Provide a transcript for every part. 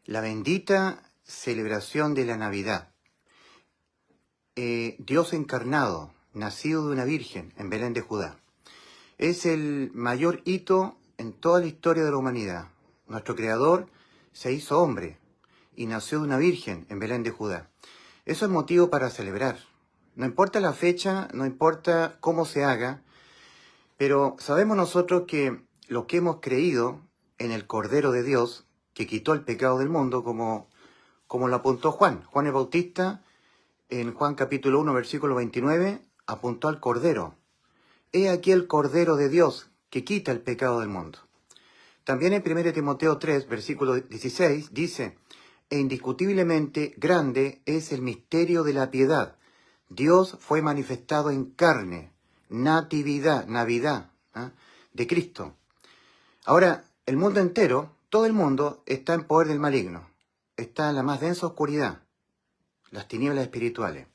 La bendita celebración de la Navidad. Dios encarnado, nacido de una virgen en Belén de Judá. Es el mayor hito en toda la historia de la humanidad. Nuestro Creador se hizo hombre y nació de una virgen en Belén de Judá. Eso es motivo para celebrar. No importa la fecha, no importa cómo se haga, pero sabemos nosotros que los que hemos creído en el Cordero de Dios, que quitó el pecado del mundo, como lo apuntó Juan el Bautista, en Juan capítulo 1, versículo 29, apuntó al Cordero. He aquí el Cordero de Dios, que quita el pecado del mundo. También en 1 Timoteo 3, versículo 16, dice, e indiscutiblemente grande es el misterio de la piedad. Dios fue manifestado en carne, Navidad, de Cristo. Ahora, el mundo entero, todo el mundo, está en poder del maligno. Está en la más densa oscuridad, las tinieblas espirituales.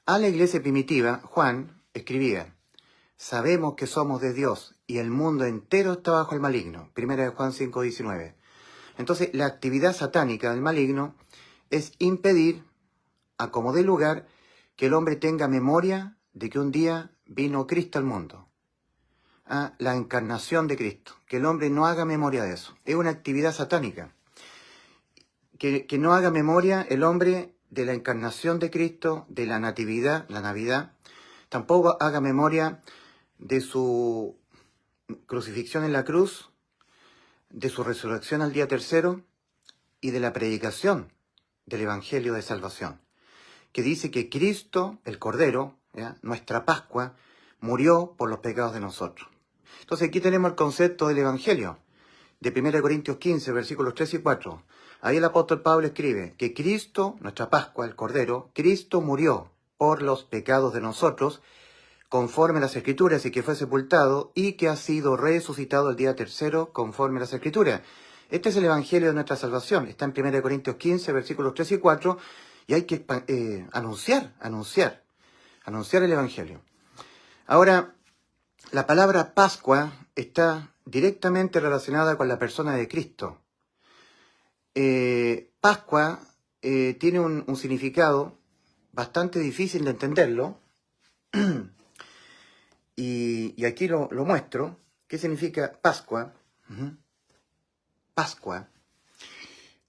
A la iglesia primitiva, Juan escribía, sabemos que somos de Dios y el mundo entero está bajo el maligno. 1 Juan 5:19. Entonces, la actividad satánica del maligno es impedir, a como dé lugar, que el hombre tenga memoria de que un día vino Cristo al mundo. La encarnación de Cristo. Que el hombre no haga memoria de eso. Es una actividad satánica. Que no haga memoria el hombre de la encarnación de Cristo, de la natividad, la Navidad. Tampoco haga memoria de su crucifixión en la cruz, de su resurrección al día tercero y de la predicación del Evangelio de Salvación, que dice que Cristo, el Cordero, nuestra Pascua, murió por los pecados de nosotros. Entonces aquí tenemos el concepto del Evangelio, de 1 Corintios 15, versículos 3 y 4. Ahí el apóstol Pablo escribe que Cristo, nuestra Pascua, el Cordero, Cristo murió por los pecados de nosotros, conforme a las Escrituras, y que fue sepultado, y que ha sido resucitado el día tercero, conforme a las Escrituras. Este es el Evangelio de nuestra salvación. Está en 1 Corintios 15, versículos 3 y 4, y hay que anunciar el Evangelio. Ahora, la palabra Pascua está directamente relacionada con la persona de Cristo. Pascua tiene un significado bastante difícil de entenderlo, y aquí lo muestro. ¿Qué significa Pascua? Pascua.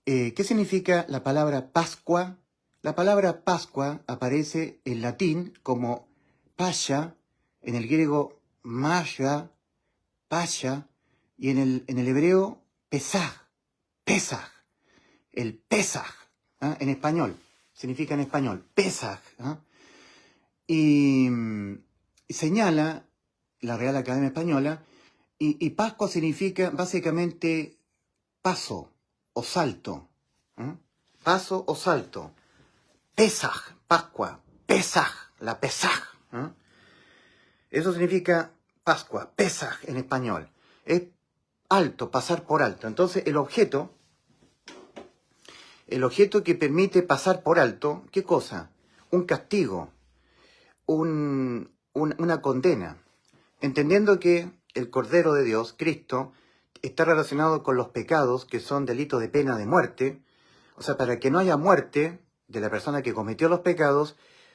¿Qué significa la palabra Pascua? La palabra Pascua aparece en latín como Pascha, en el griego Masha, Pasha, y en el hebreo Pesaj, el Pesaj, en español, significa en español, Pesaj, y señala la Real Academia Española, y Pascua significa básicamente paso o salto, paso o salto, Pesaj, Pascua, Pesaj, la Pesaj, eso significa Pascua, Pesaj en español, es alto, pasar por alto. Entonces el objeto que permite pasar por alto, ¿qué cosa? Un castigo, una condena, entendiendo que el Cordero de Dios, Cristo, está relacionado con los pecados que son delitos de pena de muerte. O sea, para que no haya muerte de la persona que cometió los pecados,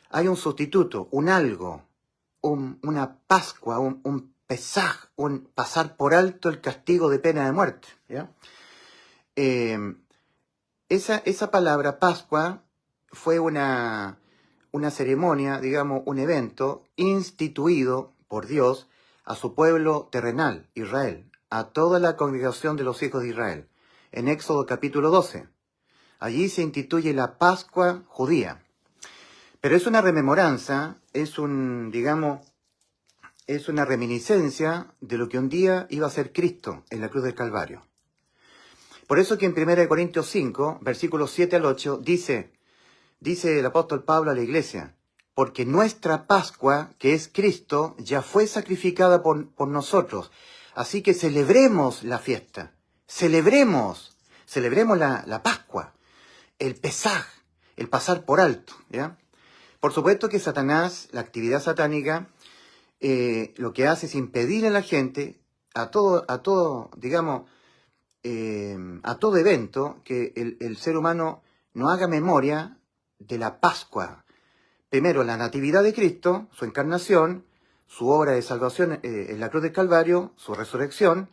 hay un sustituto, un algo, una Pascua, un Pesaj, un pasar por alto el castigo de pena de muerte. ¿Ya? Esa palabra Pascua fue una ceremonia, digamos, un evento instituido por Dios a su pueblo terrenal, Israel, a toda la congregación de los hijos de Israel, en Éxodo capítulo 12. Allí se instituye la Pascua judía. Pero es una rememoranza, es una reminiscencia de lo que un día iba a ser Cristo en la cruz del Calvario. Por eso que en 1 Corintios 5, versículos 7 al 8, dice el apóstol Pablo a la iglesia, porque nuestra Pascua, que es Cristo, ya fue sacrificada por nosotros. Así que celebremos la fiesta, celebremos la Pascua, el Pesaj, el pasar por alto. ¿Ya? Por supuesto que Satanás, la actividad satánica, lo que hace es impedir a la gente, a todo, digamos, a todo evento que el ser humano no haga memoria de la Pascua. Primero, la natividad de Cristo, su encarnación, su obra de salvación en la cruz del Calvario, su resurrección,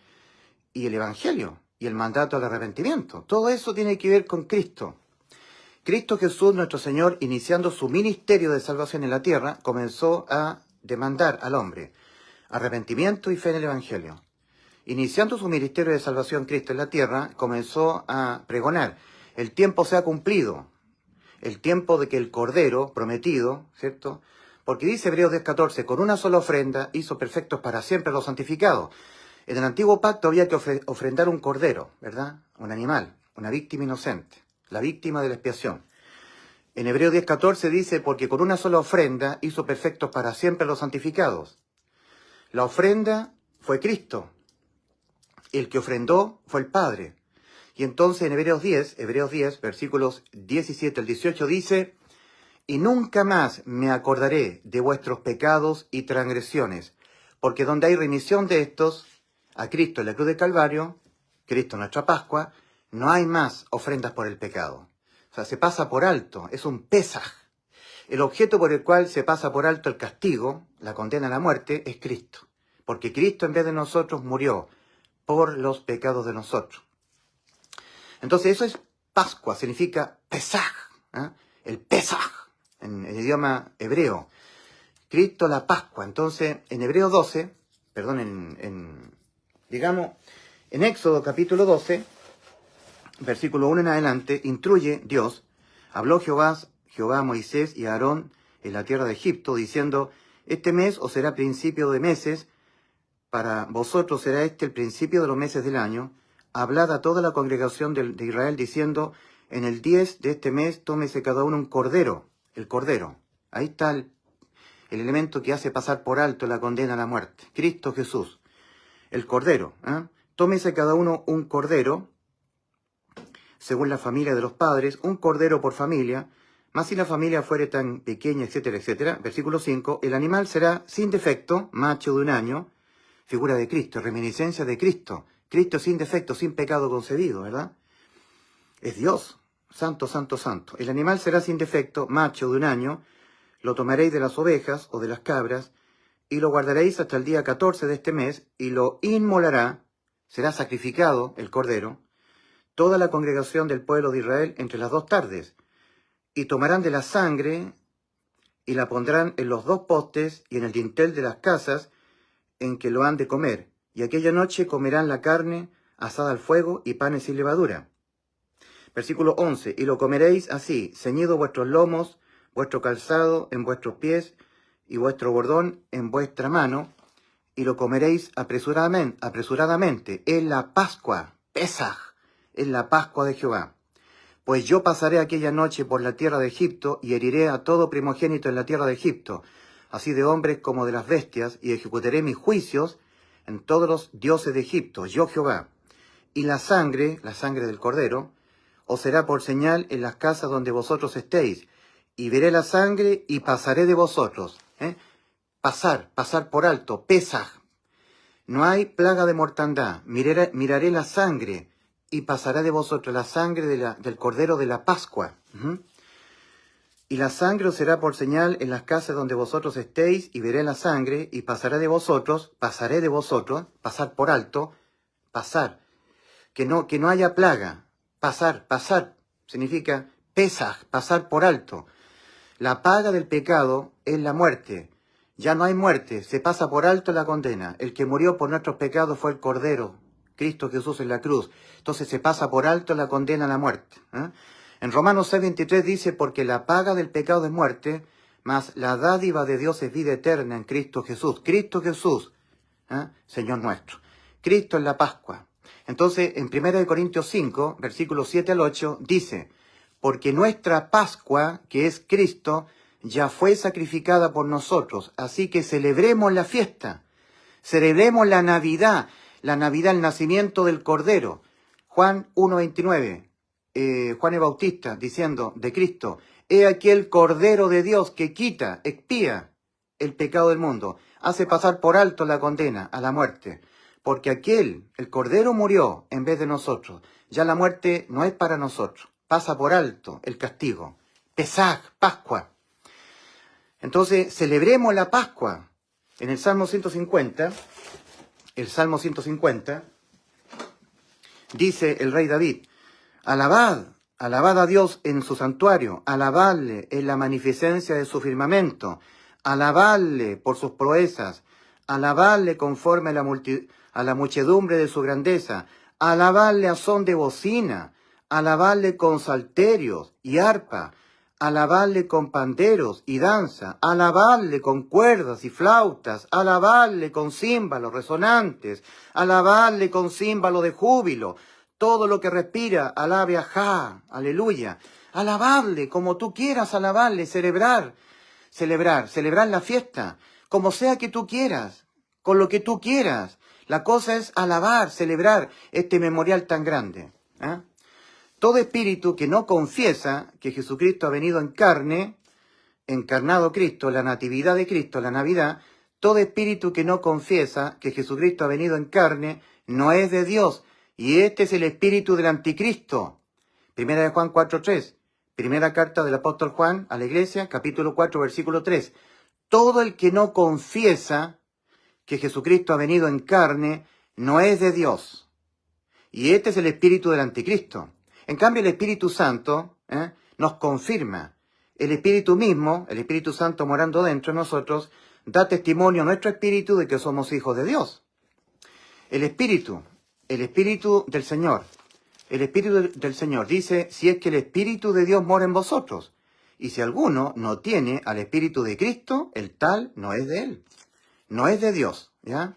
y el Evangelio, y el mandato al arrepentimiento. Todo eso tiene que ver con Cristo. Cristo Jesús, nuestro Señor, iniciando su ministerio de salvación en la tierra, comenzó a demandar al hombre arrepentimiento y fe en el Evangelio. Iniciando su ministerio de salvación Cristo en la tierra, comenzó a pregonar: el tiempo se ha cumplido, el tiempo de que el Cordero prometido, ¿cierto? Porque dice Hebreos 10:14, con una sola ofrenda hizo perfectos para siempre los santificados. En el antiguo pacto había que ofrendar un cordero, ¿verdad? Un animal, una víctima inocente, la víctima de la expiación. En Hebreos 10:14 dice, porque con una sola ofrenda hizo perfectos para siempre los santificados. La ofrenda fue Cristo. El que ofrendó fue el Padre. Y entonces en Hebreos 10, versículos 17 al 18 dice, y nunca más me acordaré de vuestros pecados y transgresiones, porque donde hay remisión de estos, a Cristo en la cruz del Calvario, Cristo nuestra Pascua, no hay más ofrendas por el pecado. O sea, se pasa por alto, es un pesaj. El objeto por el cual se pasa por alto el castigo, la condena a la muerte, es Cristo. Porque Cristo en vez de nosotros murió por los pecados de nosotros. Entonces eso es Pascua, significa pesaj, ¿eh? El pesaj en el idioma hebreo. Cristo la Pascua. Entonces en Hebreos 12, digamos, en Éxodo capítulo 12, versículo 1 en adelante, instruye Dios, habló Jehová a Moisés y a Aarón en la tierra de Egipto, diciendo, este mes os será principio de meses, para vosotros será este el principio de los meses del año. Hablad a toda la congregación de Israel, diciendo, en el 10 de este mes tómese cada uno un cordero, el cordero. Ahí está el elemento que hace pasar por alto la condena a la muerte. Cristo Jesús, el cordero. Tómese cada uno un cordero, según la familia de los padres, un cordero por familia, mas si la familia fuere tan pequeña, etcétera, etcétera. Versículo 5, el animal será sin defecto, macho de un año, figura de Cristo, reminiscencia de Cristo. Cristo sin defecto, sin pecado concebido, ¿verdad? Es Dios, santo, santo, santo. El animal será sin defecto, macho de un año, lo tomaréis de las ovejas o de las cabras, y lo guardaréis hasta el día 14 de este mes, y lo inmolará, será sacrificado el cordero, toda la congregación del pueblo de Israel entre las 2 tardes, y tomarán de la sangre, y la pondrán en los 2 postes y en el dintel de las casas en que lo han de comer, y aquella noche comerán la carne asada al fuego y panes sin levadura. Versículo 11, y lo comeréis así, ceñido vuestros lomos, vuestro calzado en vuestros pies, y vuestro bordón en vuestra mano, y lo comeréis apresuradamente, en la Pascua, Pesaj, en la Pascua de Jehová. Pues yo pasaré aquella noche por la tierra de Egipto, y heriré a todo primogénito en la tierra de Egipto, así de hombres como de las bestias, y ejecutaré mis juicios en todos los dioses de Egipto, yo Jehová. Y la sangre del cordero, os será por señal en las casas donde vosotros estéis, y veré la sangre y pasaré de vosotros. Pasar por alto, pesaj. No hay plaga de mortandad, miraré la sangre y pasará de vosotros, la sangre del cordero de la Pascua. Y la sangre os será por señal en las casas donde vosotros estéis, y veré la sangre, y pasaré de vosotros, pasar por alto, pasar, que no haya plaga, pasar, significa pesaj, pasar por alto. La paga del pecado es la muerte, ya no hay muerte, se pasa por alto la condena. El que murió por nuestros pecados fue el Cordero, Cristo Jesús en la cruz, entonces se pasa por alto la condena a la muerte. En Romanos 6:23 dice, porque la paga del pecado es muerte, mas la dádiva de Dios es vida eterna en Cristo Jesús. Cristo Jesús, Señor nuestro. Cristo en la Pascua. Entonces, en 1 Corintios 5, versículos 7 al 8, dice, porque nuestra Pascua, que es Cristo, ya fue sacrificada por nosotros, así que celebremos la fiesta, celebremos la Navidad, el nacimiento del Cordero. Juan 1:29. Juan el Bautista diciendo de Cristo, he aquí el Cordero de Dios que expía el pecado del mundo, hace pasar por alto la condena a la muerte. porque el Cordero murió en vez de nosotros. Ya la muerte no es para nosotros. Pasa por alto el castigo. Pesaj, Pascua. Entonces, celebremos la Pascua. En el Salmo 150, dice el rey David, alabad a Dios en su santuario, alabadle en la magnificencia de su firmamento, alabadle por sus proezas, alabadle conforme a la muchedumbre de su grandeza, alabadle a son de bocina, alabadle con salterios y arpa, alabadle con panderos y danza, alabadle con cuerdas y flautas, alabadle con címbalos resonantes, alabadle con címbalo de júbilo. Todo lo que respira, alabe a Jah, aleluya. Alabadle como tú quieras alabarle, celebrar la fiesta, como sea que tú quieras, con lo que tú quieras. La cosa es alabar, celebrar este memorial tan grande. ¿Eh? Todo espíritu que no confiesa que Jesucristo ha venido en carne, encarnado Cristo, la natividad de Cristo, la Navidad, todo espíritu que no confiesa que Jesucristo ha venido en carne, no es de Dios. Y este es el espíritu del anticristo. Primera de Juan 4:3. Primera carta del apóstol Juan a la iglesia, capítulo 4, versículo 3. Todo el que no confiesa que Jesucristo ha venido en carne, no es de Dios. Y este es el espíritu del anticristo. En cambio, el Espíritu Santo nos confirma. El Espíritu mismo, el Espíritu Santo morando dentro de nosotros, da testimonio a nuestro espíritu de que somos hijos de Dios. El Espíritu del Señor. El Espíritu del Señor dice, si es que el Espíritu de Dios mora en vosotros. Y si alguno no tiene al Espíritu de Cristo, el tal no es de él. No es de Dios. ¿Ya?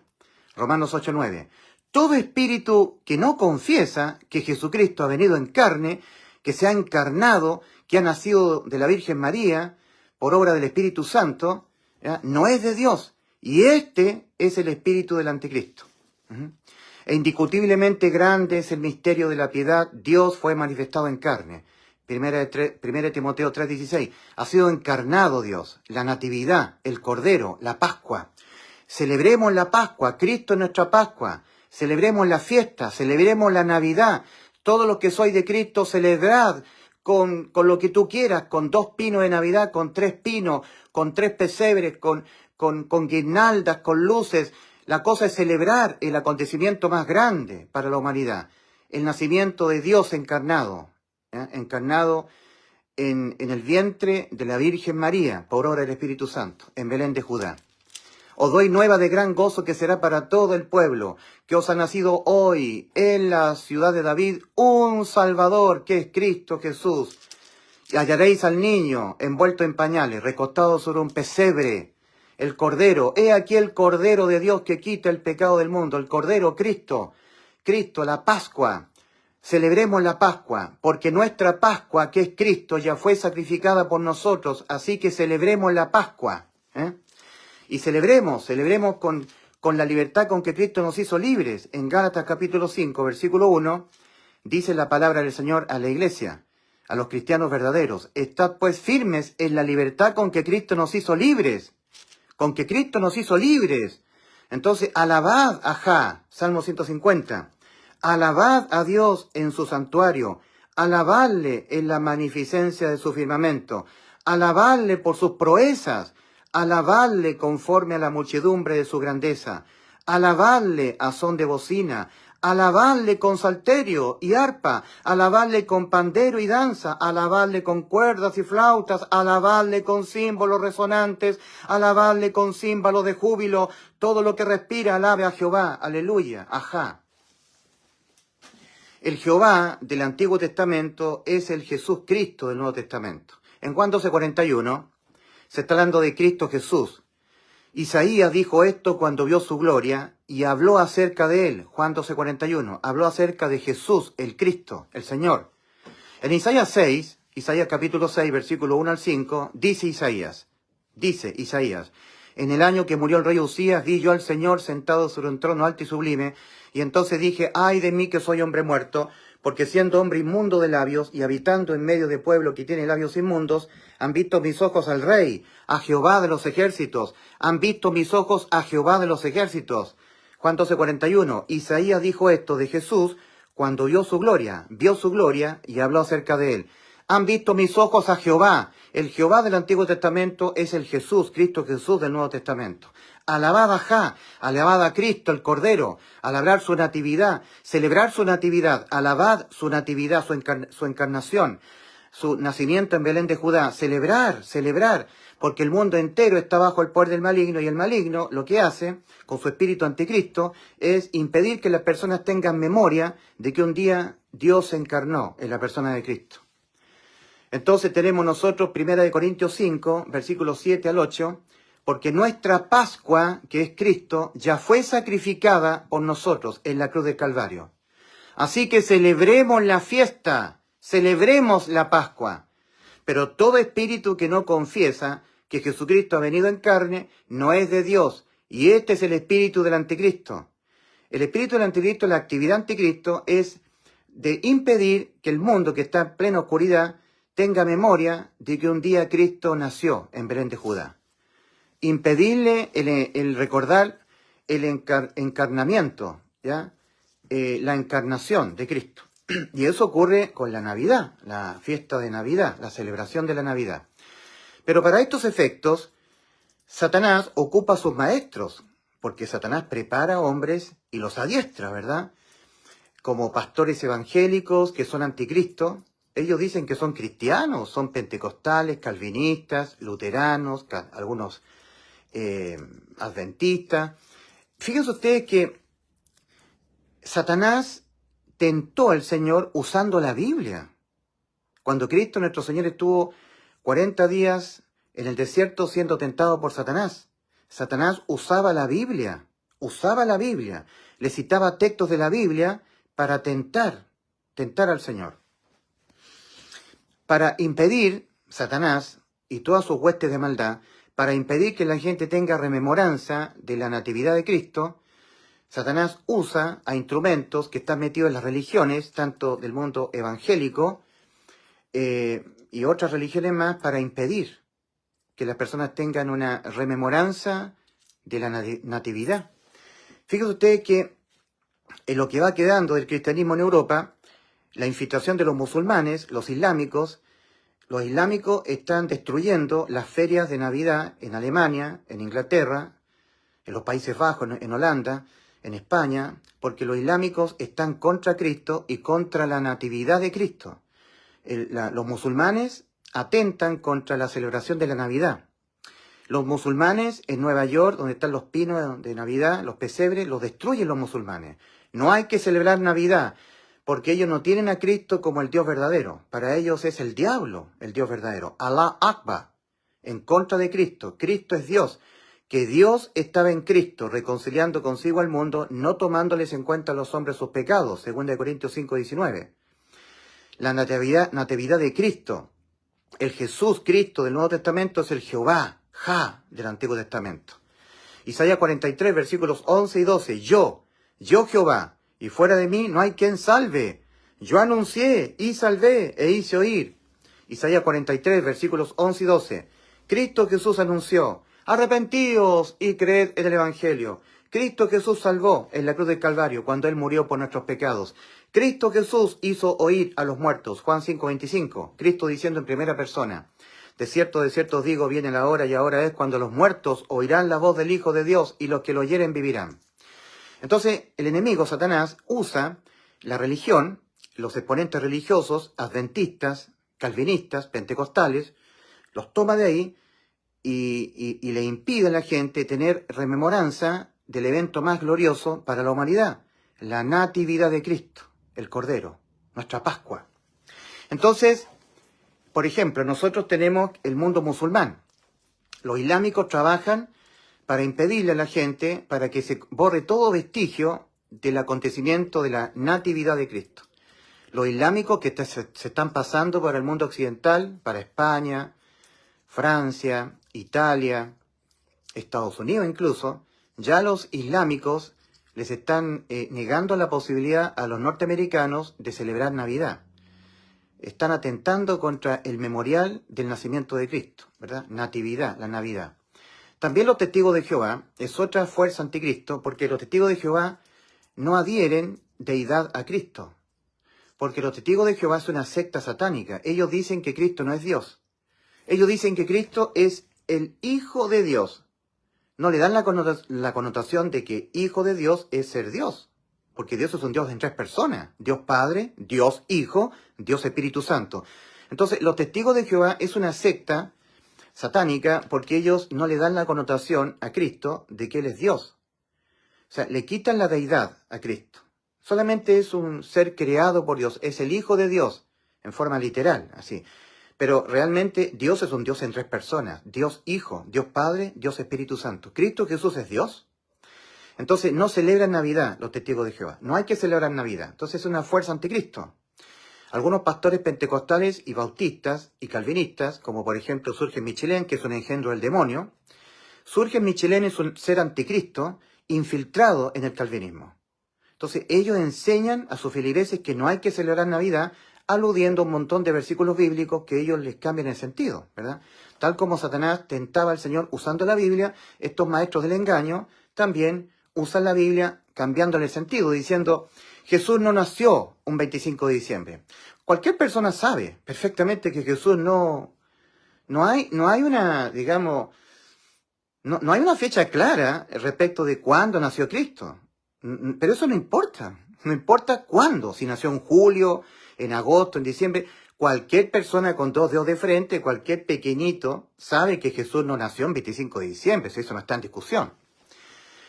Romanos 8:9. Todo espíritu que no confiesa que Jesucristo ha venido en carne, que se ha encarnado, que ha nacido de la Virgen María, por obra del Espíritu Santo, ¿ya? No es de Dios. Y este es el espíritu del anticristo. E indiscutiblemente grande es el misterio de la piedad. Dios fue manifestado en carne. Primera Timoteo 3:16. Ha sido encarnado Dios, la natividad, el Cordero, la Pascua. Celebremos la Pascua, Cristo es nuestra Pascua. Celebremos la fiesta, celebremos la Navidad. Todo lo que soy de Cristo, celebrad con lo que tú quieras, con 2 pinos de Navidad, con 3 pinos, con 3 pesebres, con guirnaldas, con luces. La cosa es celebrar el acontecimiento más grande para la humanidad, el nacimiento de Dios encarnado, encarnado en el vientre de la Virgen María, por obra del Espíritu Santo, en Belén de Judá. Os doy nueva de gran gozo que será para todo el pueblo, que os ha nacido hoy en la ciudad de David un Salvador, que es Cristo Jesús. Y hallaréis al niño envuelto en pañales, recostado sobre un pesebre, el Cordero. He aquí el Cordero de Dios que quita el pecado del mundo, el Cordero Cristo, la Pascua. Celebremos la Pascua, porque nuestra Pascua, que es Cristo, ya fue sacrificada por nosotros, así que celebremos la Pascua. Y celebremos con la libertad con que Cristo nos hizo libres. En Gálatas capítulo 5, versículo 1, dice la palabra del Señor a la iglesia, a los cristianos verdaderos. Estad pues firmes en la libertad con que Cristo nos hizo libres. Con que Cristo nos hizo libres. Entonces, alabad a Jah, Salmo 150. Alabad a Dios en su santuario. Alabadle en la magnificencia de su firmamento. Alabadle por sus proezas. Alabadle conforme a la muchedumbre de su grandeza, alabadle a son de bocina, alabadle con salterio y arpa, alabadle con pandero y danza, alabadle con cuerdas y flautas, alabadle con címbalos resonantes, alabadle con címbalos de júbilo, todo lo que respira alabe a Jehová, aleluya, ajá. El Jehová del Antiguo Testamento es el Jesús Cristo del Nuevo Testamento. En Juan 12:41, se está hablando de Cristo Jesús. Isaías dijo esto cuando vio su gloria y habló acerca de él. Juan 12:41. Habló acerca de Jesús, el Cristo, el Señor. En Isaías capítulo 6, versículo 1 al 5, dice Isaías, en el año que murió el rey Usías, vi yo al Señor sentado sobre un trono alto y sublime, y entonces dije, ay de mí que soy hombre muerto, porque siendo hombre inmundo de labios y habitando en medio de pueblo que tiene labios inmundos, han visto mis ojos al Rey, a Jehová de los ejércitos. Han visto mis ojos a Jehová de los ejércitos. Juan 12:41, Isaías dijo esto de Jesús cuando vio su gloria y habló acerca de él. Han visto mis ojos a Jehová. El Jehová del Antiguo Testamento es el Jesús, Cristo Jesús del Nuevo Testamento. Alabad a Jah, alabad a Cristo, el Cordero, alabad su natividad, celebrar su natividad, alabad su natividad, su encarnación, su nacimiento en Belén de Judá, celebrar, porque el mundo entero está bajo el poder del maligno, y el maligno lo que hace con su espíritu anticristo es impedir que las personas tengan memoria de que un día Dios se encarnó en la persona de Cristo. Entonces tenemos nosotros 1 Corintios 5, versículos 7 al 8, porque nuestra Pascua, que es Cristo, ya fue sacrificada por nosotros en la cruz del Calvario. Así que celebremos la fiesta, celebremos la Pascua. Pero todo espíritu que no confiesa que Jesucristo ha venido en carne no es de Dios, y este es el espíritu del anticristo. El espíritu del anticristo, la actividad anticristo, es de impedir que el mundo que está en plena oscuridad tenga memoria de que un día Cristo nació en Belén de Judá. Impedirle el recordar el encarnamiento, ¿ya? La encarnación de Cristo. Y eso ocurre con la Navidad, la fiesta de Navidad, la celebración de la Navidad. Pero para estos efectos, Satanás ocupa a sus maestros, porque Satanás prepara hombres y los adiestra, ¿verdad? Como pastores evangélicos que son anticristo. Ellos dicen que son cristianos, son pentecostales, calvinistas, luteranos, algunos adventistas. Fíjense ustedes que Satanás tentó al Señor usando la Biblia. Cuando Cristo, nuestro Señor, estuvo 40 días en el desierto siendo tentado por Satanás, Satanás usaba la Biblia, le citaba textos de la Biblia para tentar al Señor. Para impedir, Satanás y todas sus huestes de maldad, para impedir que la gente tenga rememoranza de la natividad de Cristo, Satanás usa a instrumentos que están metidos en las religiones, tanto del mundo evangélico y otras religiones más, para impedir que las personas tengan una rememoranza de la natividad. Fíjense ustedes que en lo que va quedando del cristianismo en Europa, la infiltración de los musulmanes, los islámicos están destruyendo las ferias de Navidad en Alemania, en Inglaterra, en los Países Bajos, en Holanda, en España, porque los islámicos están contra Cristo y contra la natividad de Cristo. Los musulmanes atentan contra la celebración de la Navidad. Los musulmanes en Nueva York, donde están los pinos de Navidad, los pesebres, los destruyen los musulmanes. No hay que celebrar Navidad, porque ellos no tienen a Cristo como el Dios verdadero. Para ellos es el diablo el Dios verdadero. Allah Akbar, en contra de Cristo. Cristo es Dios. Que Dios estaba en Cristo, reconciliando consigo al mundo, no tomándoles en cuenta a los hombres sus pecados, 2 Corintios 5:19. La natividad de Cristo, el Jesús Cristo del Nuevo Testamento, es el Jehová, Jah, del Antiguo Testamento. Isaías 43, versículos 11 y 12. Yo Jehová, y fuera de mí no hay quien salve. Yo anuncié y salvé e hice oír. Isaías 43, versículos 11 y 12. Cristo Jesús anunció: arrepentíos y creed en el Evangelio. Cristo Jesús salvó en la cruz del Calvario cuando Él murió por nuestros pecados. Cristo Jesús hizo oír a los muertos. Juan 5:25. Cristo diciendo en primera persona: de cierto os digo, viene la hora y ahora es cuando los muertos oirán la voz del Hijo de Dios y los que lo oyeren vivirán. Entonces, el enemigo, Satanás, usa la religión, los exponentes religiosos, adventistas, calvinistas, pentecostales, los toma de ahí y le impide a la gente tener rememoranza del evento más glorioso para la humanidad, la natividad de Cristo, el Cordero, nuestra Pascua. Entonces, por ejemplo, nosotros tenemos el mundo musulmán. Los islámicos trabajan para impedirle a la gente, para que se borre todo vestigio del acontecimiento de la natividad de Cristo. Los islámicos que se están pasando para el mundo occidental, para España, Francia, Italia, Estados Unidos incluso, ya los islámicos les están negando la posibilidad a los norteamericanos de celebrar Navidad. Están atentando contra el memorial del nacimiento de Cristo, ¿verdad? Natividad, la Navidad. También los testigos de Jehová es otra fuerza anticristo, porque los testigos de Jehová no adhieren deidad a Cristo. Porque los testigos de Jehová es una secta satánica. Ellos dicen que Cristo no es Dios. Ellos dicen que Cristo es el Hijo de Dios. No le dan la connotación de que Hijo de Dios es ser Dios. Porque Dios es un Dios en tres personas. Dios Padre, Dios Hijo, Dios Espíritu Santo. Entonces, los testigos de Jehová es una secta satánica porque ellos no le dan la connotación a Cristo de que Él es Dios. O sea, le quitan la deidad a Cristo. Solamente es un ser creado por Dios, es el Hijo de Dios, en forma literal, así. Pero realmente Dios es un Dios en tres personas, Dios Hijo, Dios Padre, Dios Espíritu Santo. ¿Cristo Jesús es Dios? Entonces no celebran Navidad los testigos de Jehová, no hay que celebrar Navidad. Entonces es una fuerza anticristo. Algunos pastores pentecostales y bautistas y calvinistas, como por ejemplo Surgen Michelén, que es un engendro del demonio, Surgen Michelén es un ser anticristo infiltrado en el calvinismo. Entonces ellos enseñan a sus feligreses que no hay que celebrar Navidad, aludiendo a un montón de versículos bíblicos que ellos les cambian el sentido, ¿verdad? Tal como Satanás tentaba al Señor usando la Biblia, estos maestros del engaño también usan la Biblia cambiándole el sentido, diciendo, Jesús no nació un 25 de diciembre. Cualquier persona sabe perfectamente que Jesús no hay una, digamos, no hay una fecha clara respecto de cuándo nació Cristo. Pero eso no importa. No importa cuándo. Si nació en julio, en agosto, en diciembre. Cualquier persona con dos dedos de frente, cualquier pequeñito, sabe que Jesús no nació en 25 de diciembre. Eso no está en discusión.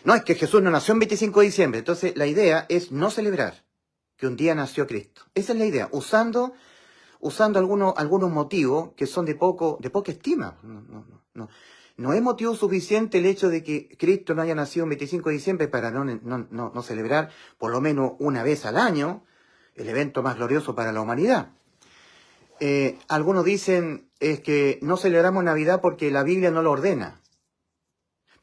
No, es que Jesús no nació en 25 de diciembre. Entonces la idea es no celebrar que un día nació Cristo. Esa es la idea. Usando algunos motivos que son de poca estima. No es motivo suficiente el hecho de que Cristo no haya nacido el 25 de diciembre para no celebrar por lo menos una vez al año el evento más glorioso para la humanidad. Algunos dicen es que no celebramos Navidad porque la Biblia no lo ordena.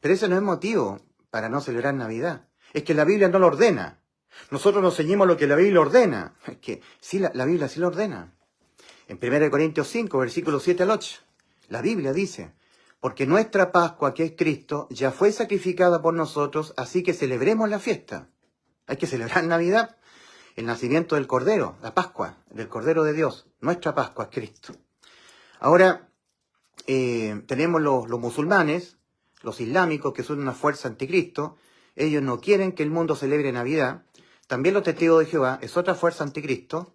Pero ese no es motivo para no celebrar Navidad. Es que la Biblia no lo ordena. Nosotros nos ceñimos a lo que la Biblia ordena. Es que sí, la Biblia sí lo ordena. En 1 Corintios 5, versículos 7 al 8, la Biblia dice, porque nuestra Pascua, que es Cristo, ya fue sacrificada por nosotros, así que celebremos la fiesta. Hay que celebrar Navidad, el nacimiento del Cordero, la Pascua, del Cordero de Dios. Nuestra Pascua es Cristo. Ahora, tenemos los musulmanes, los islámicos, que son una fuerza anticristo. Ellos no quieren que el mundo celebre Navidad. También los testigos de Jehová es otra fuerza anticristo.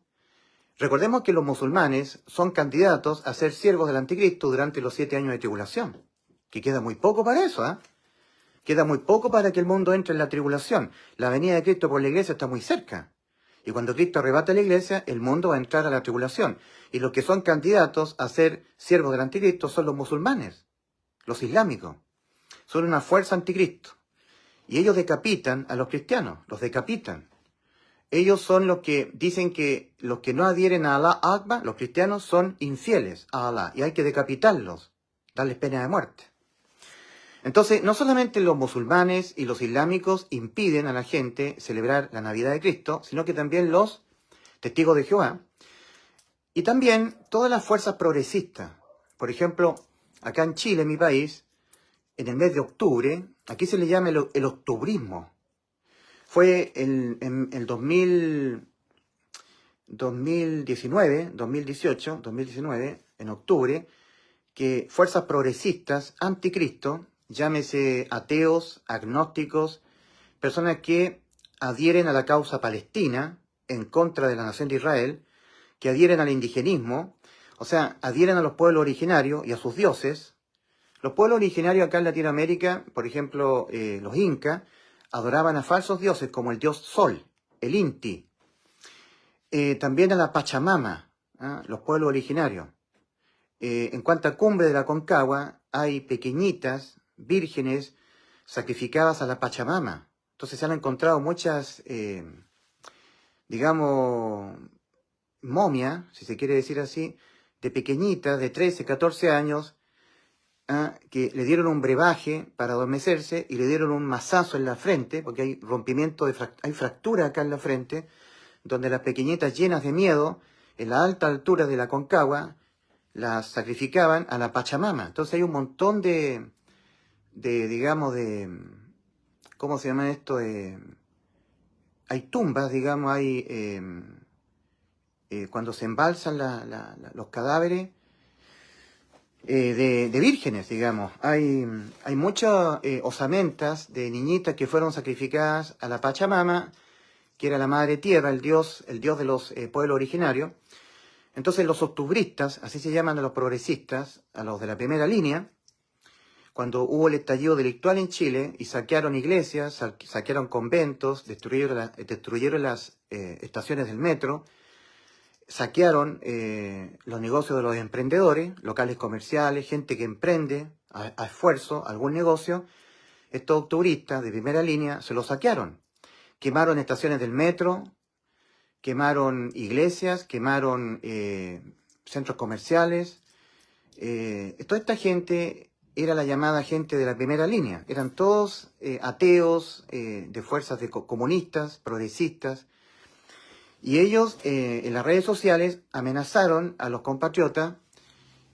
Recordemos que los musulmanes son candidatos a ser siervos del anticristo durante los 7 años de tribulación. Que queda muy poco para eso, ¿eh? Queda muy poco para que el mundo entre en la tribulación. La venida de Cristo por la iglesia está muy cerca. Y cuando Cristo arrebata la iglesia, el mundo va a entrar a la tribulación. Y los que son candidatos a ser siervos del anticristo son los musulmanes, los islámicos. Son una fuerza anticristo. Y ellos decapitan a los cristianos, los decapitan. Ellos son los que dicen que los que no adhieren a Allah Akbar, los cristianos, son infieles a Allah. Y hay que decapitarlos, darles pena de muerte. Entonces, no solamente los musulmanes y los islámicos impiden a la gente celebrar la Navidad de Cristo, sino que también los testigos de Jehová. Y también todas las fuerzas progresistas. Por ejemplo, acá en Chile, en mi país, en el mes de octubre, aquí se le llama el octubrismo. Fue en el 2019, en octubre, que fuerzas progresistas, anticristo, llámese ateos, agnósticos, personas que adhieren a la causa palestina en contra de la nación de Israel, que adhieren al indigenismo, o sea, adhieren a los pueblos originarios y a sus dioses. Los pueblos originarios acá en Latinoamérica, por ejemplo, los incas, adoraban a falsos dioses como el dios Sol, el Inti. También a la Pachamama, los pueblos originarios. En cuanto cumbre de la Concagua, hay pequeñitas vírgenes sacrificadas a la Pachamama. Entonces se han encontrado muchas, digamos, momias, si se quiere decir así, de pequeñitas de 13, 14 años, que le dieron un brebaje para adormecerse y le dieron un mazazo en la frente, porque hay rompimiento, hay fractura acá en la frente, donde las pequeñitas llenas de miedo, en la alta altura de la Concagua, las sacrificaban a la Pachamama. Entonces hay un montón de digamos, ¿cómo se llama esto? Hay tumbas, digamos, cuando se embalsan los cadáveres de vírgenes, digamos. Hay muchas osamentas de niñitas que fueron sacrificadas a la Pachamama, que era la madre tierra, el dios de los pueblos originarios. Entonces los octubristas, así se llaman a los progresistas, a los de la primera línea, cuando hubo el estallido delictual en Chile y saquearon iglesias, saquearon conventos, destruyeron las estaciones del metro, saquearon los negocios de los emprendedores, locales comerciales, gente que emprende a esfuerzo algún negocio. Estos octubristas de primera línea se los saquearon. Quemaron estaciones del metro, quemaron iglesias, quemaron centros comerciales. Toda esta gente era la llamada gente de la primera línea. Eran todos ateos, de fuerzas comunistas, progresistas. Y ellos en las redes sociales amenazaron a los compatriotas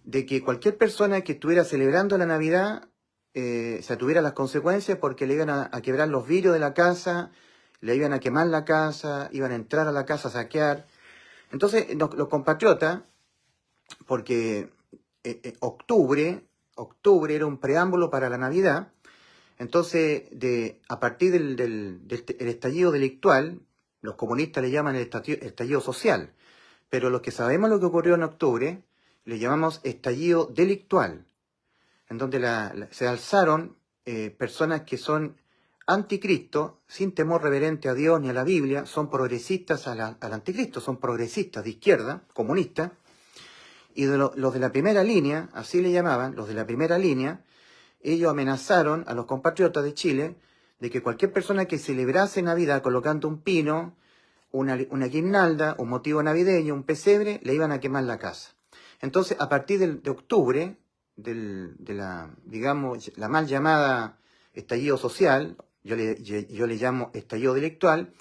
de que cualquier persona que estuviera celebrando la Navidad se atuviera las consecuencias, porque le iban a quebrar los vidrios de la casa, le iban a quemar la casa, iban a entrar a la casa a saquear. Entonces los compatriotas, porque octubre era un preámbulo para la Navidad, entonces a partir del estallido delictual, los comunistas le llaman el estallido social, pero los que sabemos lo que ocurrió en octubre, le llamamos estallido delictual, en donde se alzaron personas que son anticristo, sin temor reverente a Dios ni a la Biblia, son progresistas al anticristo, son progresistas de izquierda, comunistas, y los de la primera línea, así le llamaban, los de la primera línea, ellos amenazaron a los compatriotas de Chile de que cualquier persona que celebrase Navidad colocando un pino, una guirnalda, un motivo navideño, un pesebre, le iban a quemar la casa. Entonces, a partir de octubre, de la mal llamada estallido social, yo le llamo estallido delictual,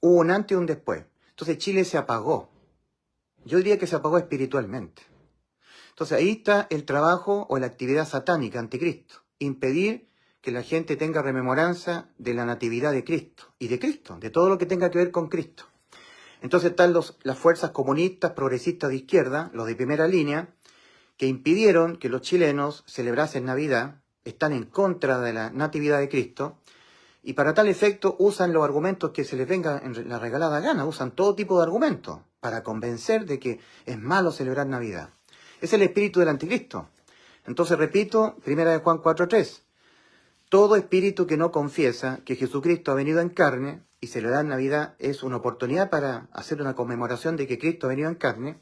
hubo un antes y un después. Entonces Chile se apagó. Yo diría que se apagó espiritualmente. Entonces ahí está el trabajo o la actividad satánica anticristo. Impedir que la gente tenga rememoranza de la natividad de Cristo y de Cristo, de todo lo que tenga que ver con Cristo. Entonces están las fuerzas comunistas, progresistas de izquierda, los de primera línea, que impidieron que los chilenos celebrasen Navidad, están en contra de la natividad de Cristo, y para tal efecto usan los argumentos que se les venga en la regalada gana, usan todo tipo de argumentos para convencer de que es malo celebrar Navidad. Es el espíritu del anticristo. Entonces repito, 1 Juan 4:3, todo espíritu que no confiesa que Jesucristo ha venido en carne y celebrar Navidad es una oportunidad para hacer una conmemoración de que Cristo ha venido en carne,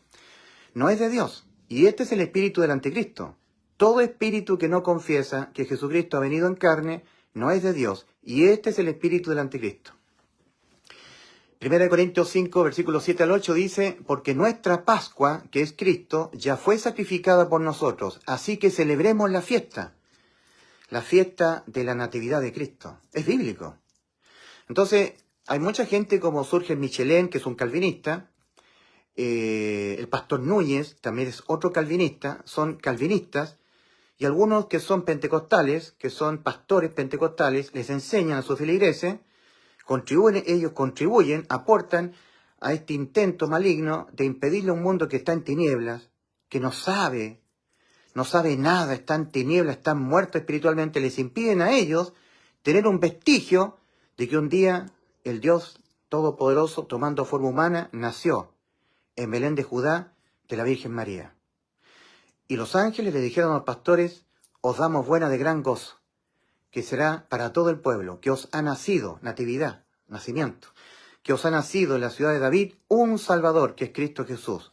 no es de Dios. Y este es el espíritu del anticristo. Todo espíritu que no confiesa que Jesucristo ha venido en carne no es de Dios. Y este es el espíritu del anticristo. 1 Corintios 5, versículos 7 al 8 dice, porque nuestra Pascua, que es Cristo, ya fue sacrificada por nosotros, así que celebremos la fiesta de la natividad de Cristo. Es bíblico. Entonces, hay mucha gente como Surge Michelén, que es un calvinista, el pastor Núñez también es otro calvinista, son calvinistas, y algunos que son pentecostales, que son pastores pentecostales, les enseñan a sus feligreses, ellos contribuyen, aportan a este intento maligno de impedirle a un mundo que está en tinieblas, que no sabe nada, está en tinieblas, está muerto espiritualmente, les impiden a ellos tener un vestigio de que un día el Dios Todopoderoso, tomando forma humana, nació en Belén de Judá de la Virgen María. Y los ángeles le dijeron a los pastores, os damos buena de gran gozo, que será para todo el pueblo, que os ha nacido, natividad, nacimiento, que os ha nacido en la ciudad de David un Salvador, que es Cristo Jesús.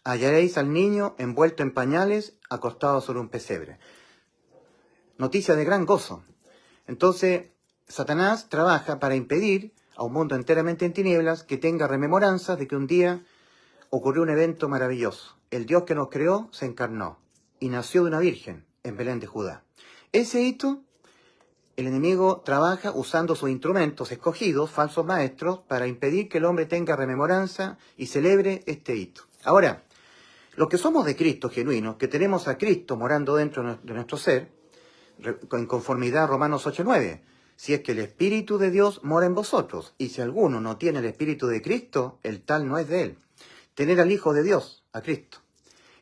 Hallaréis al niño envuelto en pañales, acostado sobre un pesebre. Noticia de gran gozo. Entonces, Satanás trabaja para impedir a un mundo enteramente en tinieblas que tenga rememoranzas de que un día ocurrió un evento maravilloso. El Dios que nos creó se encarnó y nació de una virgen en Belén de Judá. Ese hito, el enemigo trabaja usando sus instrumentos escogidos, falsos maestros, para impedir que el hombre tenga rememoranza y celebre este hito. Ahora, los que somos de Cristo genuinos, que tenemos a Cristo morando dentro de nuestro ser, en conformidad a Romanos 8:9. Si es que el Espíritu de Dios mora en vosotros, y si alguno no tiene el Espíritu de Cristo, el tal no es de él. Tener al Hijo de Dios, a Cristo.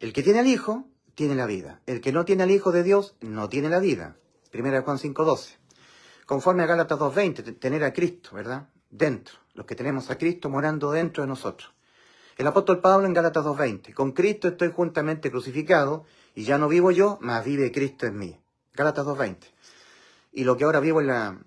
El que tiene al Hijo, tiene la vida. El que no tiene al Hijo de Dios, no tiene la vida. 1 Juan 5:12. Conforme a Gálatas 2:20, tener a Cristo, ¿verdad? Dentro. Los que tenemos a Cristo morando dentro de nosotros. El apóstol Pablo en Gálatas 2:20. Con Cristo estoy juntamente crucificado, y ya no vivo yo, mas vive Cristo en mí. Gálatas 2:20. Y lo que ahora vivo en la...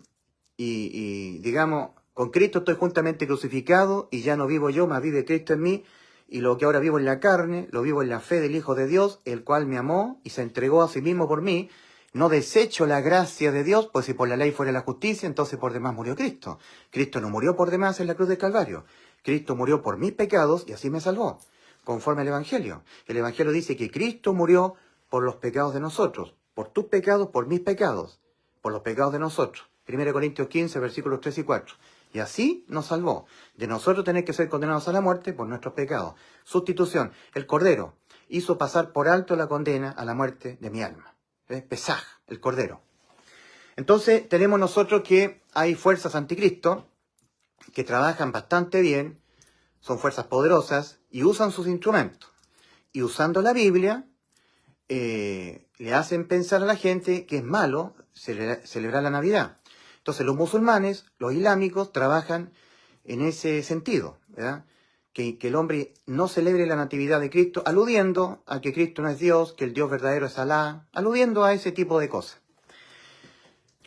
digamos, con Cristo estoy juntamente crucificado, y ya no vivo yo, mas vive Cristo en mí. Y lo que ahora vivo en la carne, lo vivo en la fe del Hijo de Dios, el cual me amó y se entregó a sí mismo por mí. No desecho la gracia de Dios, pues si por la ley fuera la justicia, entonces por demás murió Cristo. Cristo no murió por demás en la cruz del Calvario. Cristo murió por mis pecados y así me salvó, conforme al Evangelio. El Evangelio dice que Cristo murió por los pecados de nosotros, por tus pecados, por mis pecados, por los pecados de nosotros. 1 Corintios 15, versículos 3 y 4. Y así nos salvó. De nosotros tener que ser condenados a la muerte por nuestros pecados. Sustitución. El Cordero hizo pasar por alto la condena a la muerte de mi alma. Pesaj, el Cordero. Entonces tenemos nosotros que hay fuerzas anticristo que trabajan bastante bien, son fuerzas poderosas y usan sus instrumentos. Y usando la Biblia, le hacen pensar a la gente que es malo celebrar la Navidad. Entonces los musulmanes, los islámicos, trabajan en ese sentido, ¿verdad? Que el hombre no celebre la natividad de Cristo, aludiendo a que Cristo no es Dios, que el Dios verdadero es Alá, aludiendo a ese tipo de cosas.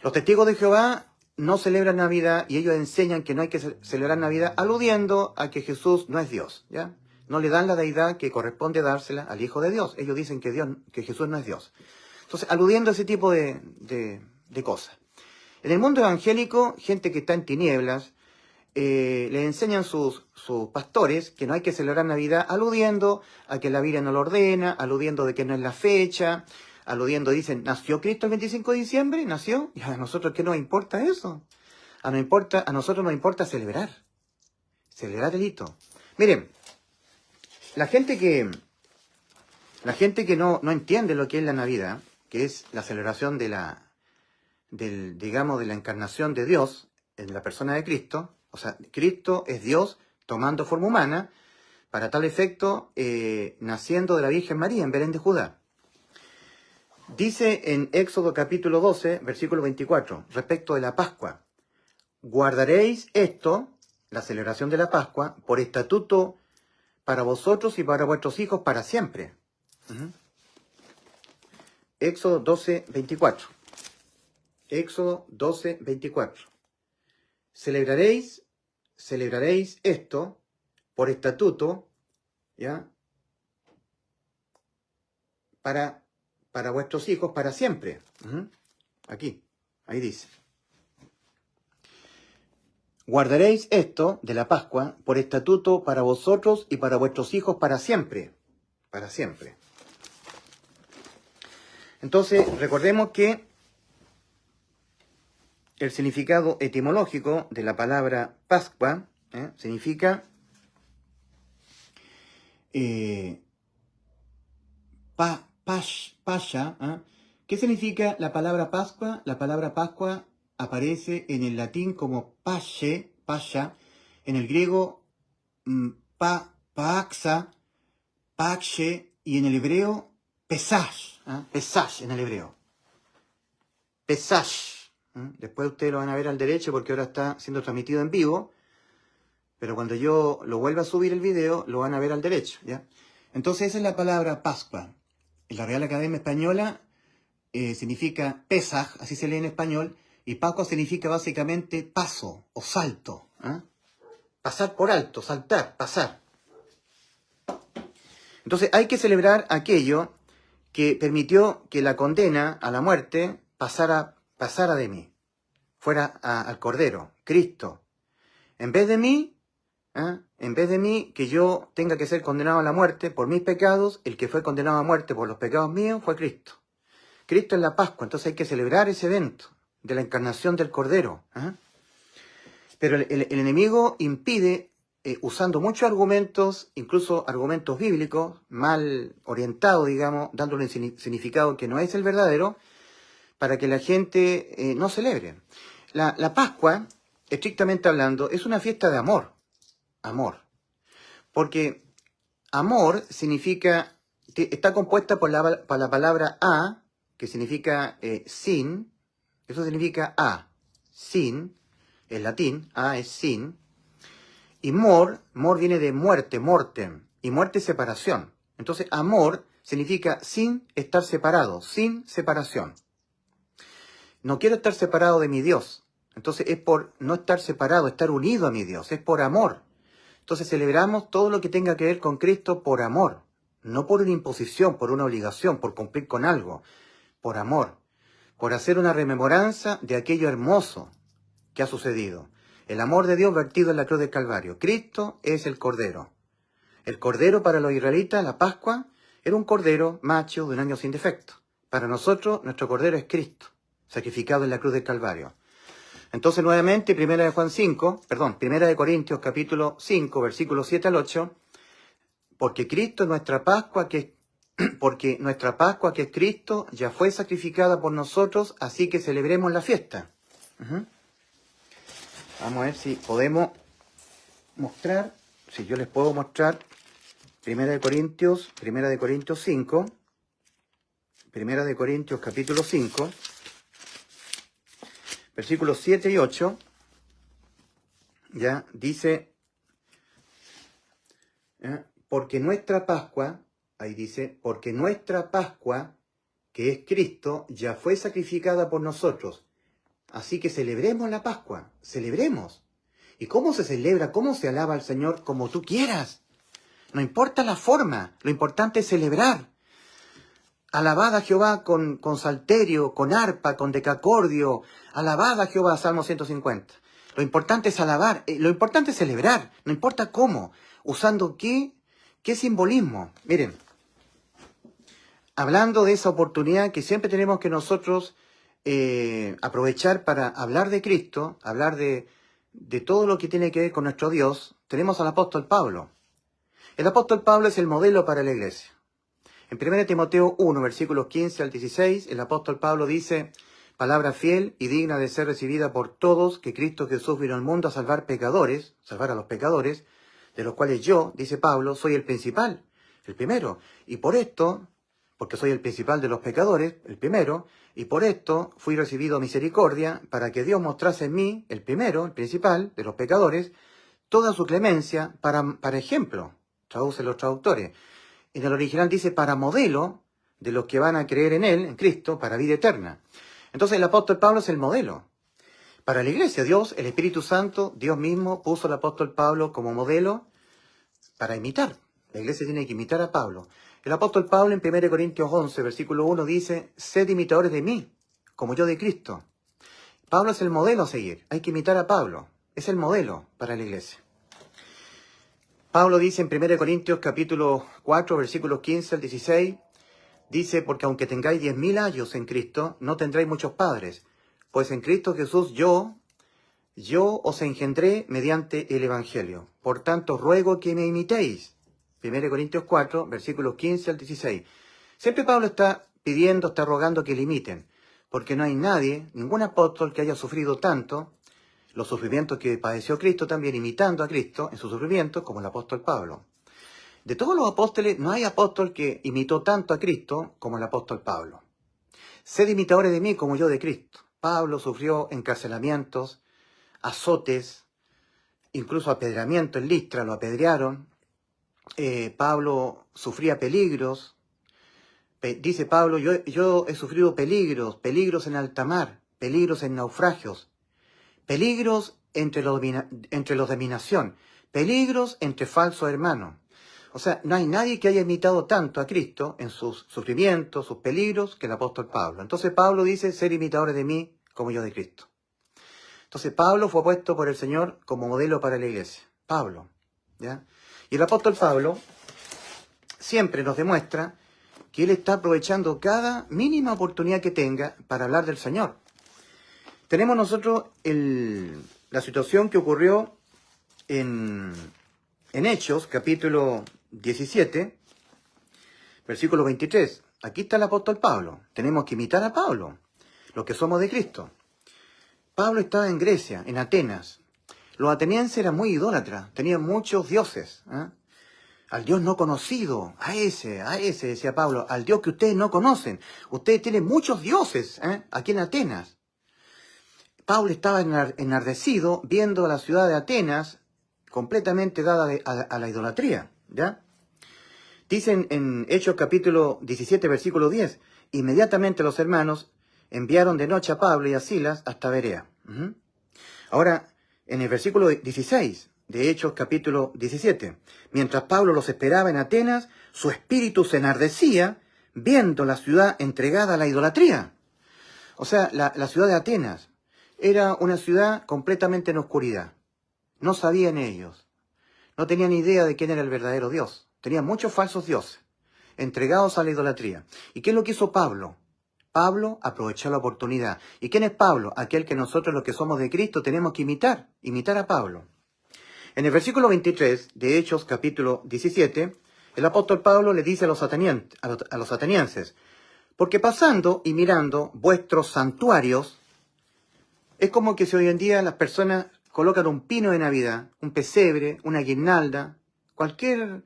Los testigos de Jehová no celebran Navidad y ellos enseñan que no hay que celebrar Navidad, aludiendo a que Jesús no es Dios, ¿ya? No le dan la deidad que corresponde dársela al Hijo de Dios. Ellos dicen que Jesús no es Dios. Entonces, aludiendo a ese tipo de cosas. En el mundo evangélico, gente que está en tinieblas, le enseñan sus pastores que no hay que celebrar Navidad, aludiendo a que la Biblia no lo ordena, aludiendo de que no es la fecha, aludiendo, dicen, ¿nació Cristo el 25 de diciembre? ¿Nació? ¿Y a nosotros qué nos importa eso? A nosotros nos importa celebrar el hito. Miren, la gente que no entiende lo que es la Navidad, que es la celebración de la encarnación de Dios en la persona de Cristo. O sea, Cristo es Dios tomando forma humana, para tal efecto, naciendo de la Virgen María en Belén de Judá. Dice en Éxodo capítulo 12, versículo 24, respecto de la Pascua: guardaréis esto, la celebración de la Pascua, por estatuto para vosotros y para vuestros hijos para siempre. Éxodo 12, 24. Éxodo 12, 24. Celebraréis esto por estatuto, ¿ya? Para vuestros hijos para siempre. Aquí, ahí dice. Guardaréis esto de la Pascua por estatuto para vosotros y para vuestros hijos para siempre. Para siempre. Entonces, recordemos que el significado etimológico de la palabra Pascua significa pasha. ¿Qué significa la palabra Pascua? La palabra Pascua aparece en el latín como pasha, en el griego paxa, paxe, y en el hebreo pesash, pesash en el hebreo. Pesash. Después ustedes lo van a ver al derecho porque ahora está siendo transmitido en vivo, pero cuando yo lo vuelva a subir el video, lo van a ver al derecho, ¿ya? Entonces esa es la palabra Pascua. En la Real Academia Española significa Pesaj, así se lee en español, y Pascua significa básicamente paso o salto. Pasar por alto, saltar, pasar. Entonces hay que celebrar aquello que permitió que la condena a la muerte pasara de mí, fuera al Cordero, Cristo. En vez de mí, que yo tenga que ser condenado a la muerte por mis pecados, el que fue condenado a muerte por los pecados míos fue Cristo. Cristo es la Pascua, entonces hay que celebrar ese evento de la encarnación del Cordero. Pero el enemigo impide, usando muchos argumentos, incluso argumentos bíblicos, mal orientados, digamos, dándole un significado que no es el verdadero, para que la gente no celebre. La Pascua, estrictamente hablando, es una fiesta de amor. Amor. Porque amor significa, está compuesta por la palabra a, que significa sin. Eso significa a, sin, en latín, a es sin. Y mor viene de muerte, mortem, y muerte es separación. Entonces, amor significa sin estar separado, sin separación. No quiero estar separado de mi Dios. Entonces, es por no estar separado, estar unido a mi Dios, es por amor. Entonces, celebramos todo lo que tenga que ver con Cristo por amor, no por una imposición, por una obligación, por cumplir con algo, por amor, por hacer una rememoranza de aquello hermoso que ha sucedido. El amor de Dios vertido en la cruz del Calvario. Cristo es el Cordero. El Cordero para los israelitas, la Pascua, era un Cordero macho de un año sin defecto. Para nosotros, nuestro Cordero es Cristo, sacrificado en la cruz del Calvario. Entonces, nuevamente, Primera de Corintios, capítulo 5, versículos 7 al 8, porque Cristo es nuestra Pascua, porque nuestra Pascua, que es Cristo, ya fue sacrificada por nosotros, así que celebremos la fiesta. Vamos a ver si podemos mostrar, si yo les puedo mostrar Primera de Corintios 5, Primera de Corintios capítulo 5, versículos 7 y 8, ya dice, porque nuestra Pascua, ahí dice, porque nuestra Pascua, que es Cristo, ya fue sacrificada por nosotros. Así que celebremos la Pascua, celebremos. ¿Y cómo se celebra? ¿Cómo se alaba al Señor? Como tú quieras. No importa la forma, lo importante es celebrar. Alabad a Jehová con salterio, con arpa, con decacordio. Alabad a Jehová, Salmo 150. Lo importante es alabar, lo importante es celebrar, no importa cómo. ¿Usando qué simbolismo? Miren, hablando de esa oportunidad que siempre tenemos que nosotros aprovechar para hablar de Cristo, hablar de todo lo que tiene que ver con nuestro Dios, tenemos al apóstol Pablo. El apóstol Pablo es el modelo para la iglesia. En 1 Timoteo 1, versículos 15 al 16, el apóstol Pablo dice, palabra fiel y digna de ser recibida por todos, que Cristo Jesús vino al mundo a salvar a los pecadores, de los cuales yo, dice Pablo, soy el principal, el primero. Y por esto, porque soy el principal de los pecadores, el primero, y por esto fui recibido misericordia, para que Dios mostrase en mí, el primero, el principal de los pecadores, toda su clemencia para ejemplo, traducen los traductores. En el original dice para modelo de los que van a creer en Él, en Cristo, para vida eterna. Entonces el apóstol Pablo es el modelo. Para la iglesia, Dios, el Espíritu Santo, Dios mismo puso al apóstol Pablo como modelo para imitar. La iglesia tiene que imitar a Pablo. El apóstol Pablo en 1 Corintios 11, versículo 1 dice, sed imitadores de mí, como yo de Cristo. Pablo es el modelo a seguir. Hay que imitar a Pablo. Es el modelo para la iglesia. Pablo dice en 1 Corintios capítulo 4, versículos 15 al 16, dice, porque aunque tengáis 10.000 años en Cristo, no tendréis muchos padres, pues en Cristo Jesús yo os engendré mediante el Evangelio. Por tanto, ruego que me imitéis. 1 Corintios 4, versículos 15 al 16. Siempre Pablo está pidiendo, está rogando que le imiten, porque no hay nadie, ningún apóstol que haya sufrido tanto, los sufrimientos que padeció Cristo también, imitando a Cristo en sus sufrimientos, como el apóstol Pablo. De todos los apóstoles, no hay apóstol que imitó tanto a Cristo como el apóstol Pablo. Sed imitadores de mí como yo de Cristo. Pablo sufrió encarcelamientos, azotes, incluso apedreamiento en Listra, lo apedrearon. Pablo sufría peligros. Dice Pablo, yo he sufrido peligros en alta mar, peligros en naufragios, peligros entre los de mi nación, peligros entre falsos hermanos. O sea, no hay nadie que haya imitado tanto a Cristo en sus sufrimientos, sus peligros, que el apóstol Pablo. Entonces Pablo dice, ser imitadores de mí como yo de Cristo. Entonces Pablo fue puesto por el Señor como modelo para la iglesia. Pablo, ¿ya? Y el apóstol Pablo siempre nos demuestra que él está aprovechando cada mínima oportunidad que tenga para hablar del Señor. Tenemos nosotros la situación que ocurrió en Hechos, capítulo 17, versículo 23. Aquí está el apóstol Pablo. Tenemos que imitar a Pablo. los que somos de Cristo. Pablo estaba en Grecia, en Atenas. Los atenienses eran muy idólatras, tenían muchos dioses. Al Dios no conocido, a ese, decía Pablo, al Dios que ustedes no conocen. Ustedes tienen muchos dioses aquí en Atenas. Pablo estaba enardecido viendo a la ciudad de Atenas completamente dada a la idolatría, ¿ya? Dicen en Hechos capítulo 17, versículo 10, inmediatamente los hermanos enviaron de noche a Pablo y a Silas hasta Berea. Ahora, en el versículo 16 de Hechos capítulo 17, mientras Pablo los esperaba en Atenas, su espíritu se enardecía viendo la ciudad entregada a la idolatría. O sea, la ciudad de Atenas era una ciudad completamente en oscuridad. No sabían ellos, no tenían idea de quién era el verdadero Dios. Tenían muchos falsos dioses, entregados a la idolatría. ¿Y qué es lo que hizo Pablo? Pablo aprovechó la oportunidad. ¿Y quién es Pablo? Aquel que nosotros los que somos de Cristo tenemos que imitar a Pablo. En el versículo 23 de Hechos capítulo 17, el apóstol Pablo le dice a los atenienses, porque pasando y mirando vuestros santuarios, es como que si hoy en día las personas colocan un pino de Navidad, un pesebre, una guirnalda, cualquier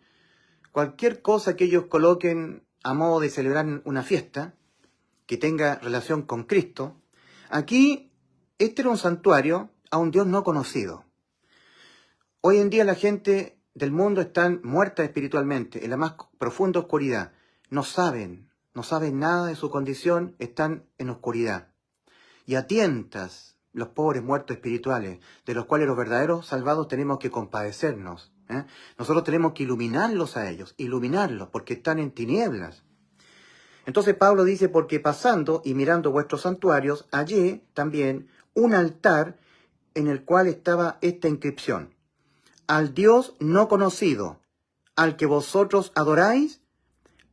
cosa que ellos coloquen a modo de celebrar una fiesta que tenga relación con Cristo. Aquí, este era un santuario a un Dios no conocido. Hoy en día la gente del mundo está muerta espiritualmente, en la más profunda oscuridad. No saben nada de su condición, están en oscuridad. Y a tientas los pobres muertos espirituales, de los cuales los verdaderos salvados tenemos que compadecernos. Nosotros tenemos que iluminarlos a ellos, porque están en tinieblas. Entonces Pablo dice, porque pasando y mirando vuestros santuarios, hallé también un altar en el cual estaba esta inscripción: al Dios no conocido, al que vosotros adoráis,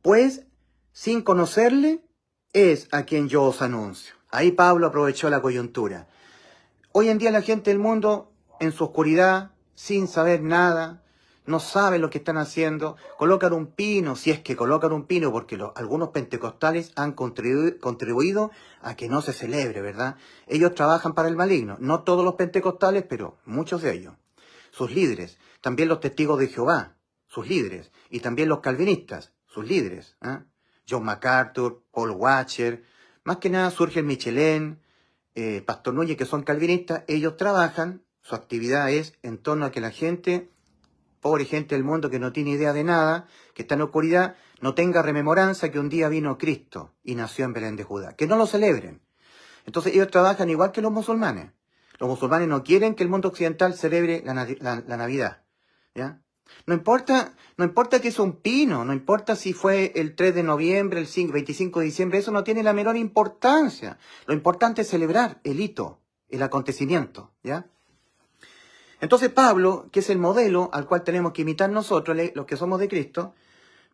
pues sin conocerle es a quien yo os anuncio. Ahí Pablo aprovechó la coyuntura. Hoy en día la gente del mundo, en su oscuridad, sin saber nada, no saben lo que están haciendo, colocan un pino, si es que colocan un pino, porque algunos pentecostales han contribuido a que no se celebre, ¿verdad? Ellos trabajan para el maligno, no todos los pentecostales, pero muchos de ellos. Sus líderes, también los testigos de Jehová, sus líderes, y también los calvinistas, sus líderes. John MacArthur, Paul Washer, más que nada Surgen Michelén, Pastor Núñez, que son calvinistas. Ellos trabajan, su actividad es en torno a que la gente, pobre gente del mundo que no tiene idea de nada, que está en oscuridad, no tenga rememoranza que un día vino Cristo y nació en Belén de Judá, que no lo celebren. Entonces ellos trabajan igual que los musulmanes. Los musulmanes no quieren que el mundo occidental celebre la Navidad, ¿ya? No importa que es un pino, no importa si fue el 3 de noviembre, el 25 de diciembre, eso no tiene la menor importancia. Lo importante es celebrar el hito, el acontecimiento, ¿ya? Entonces Pablo, que es el modelo al cual tenemos que imitar nosotros, los que somos de Cristo,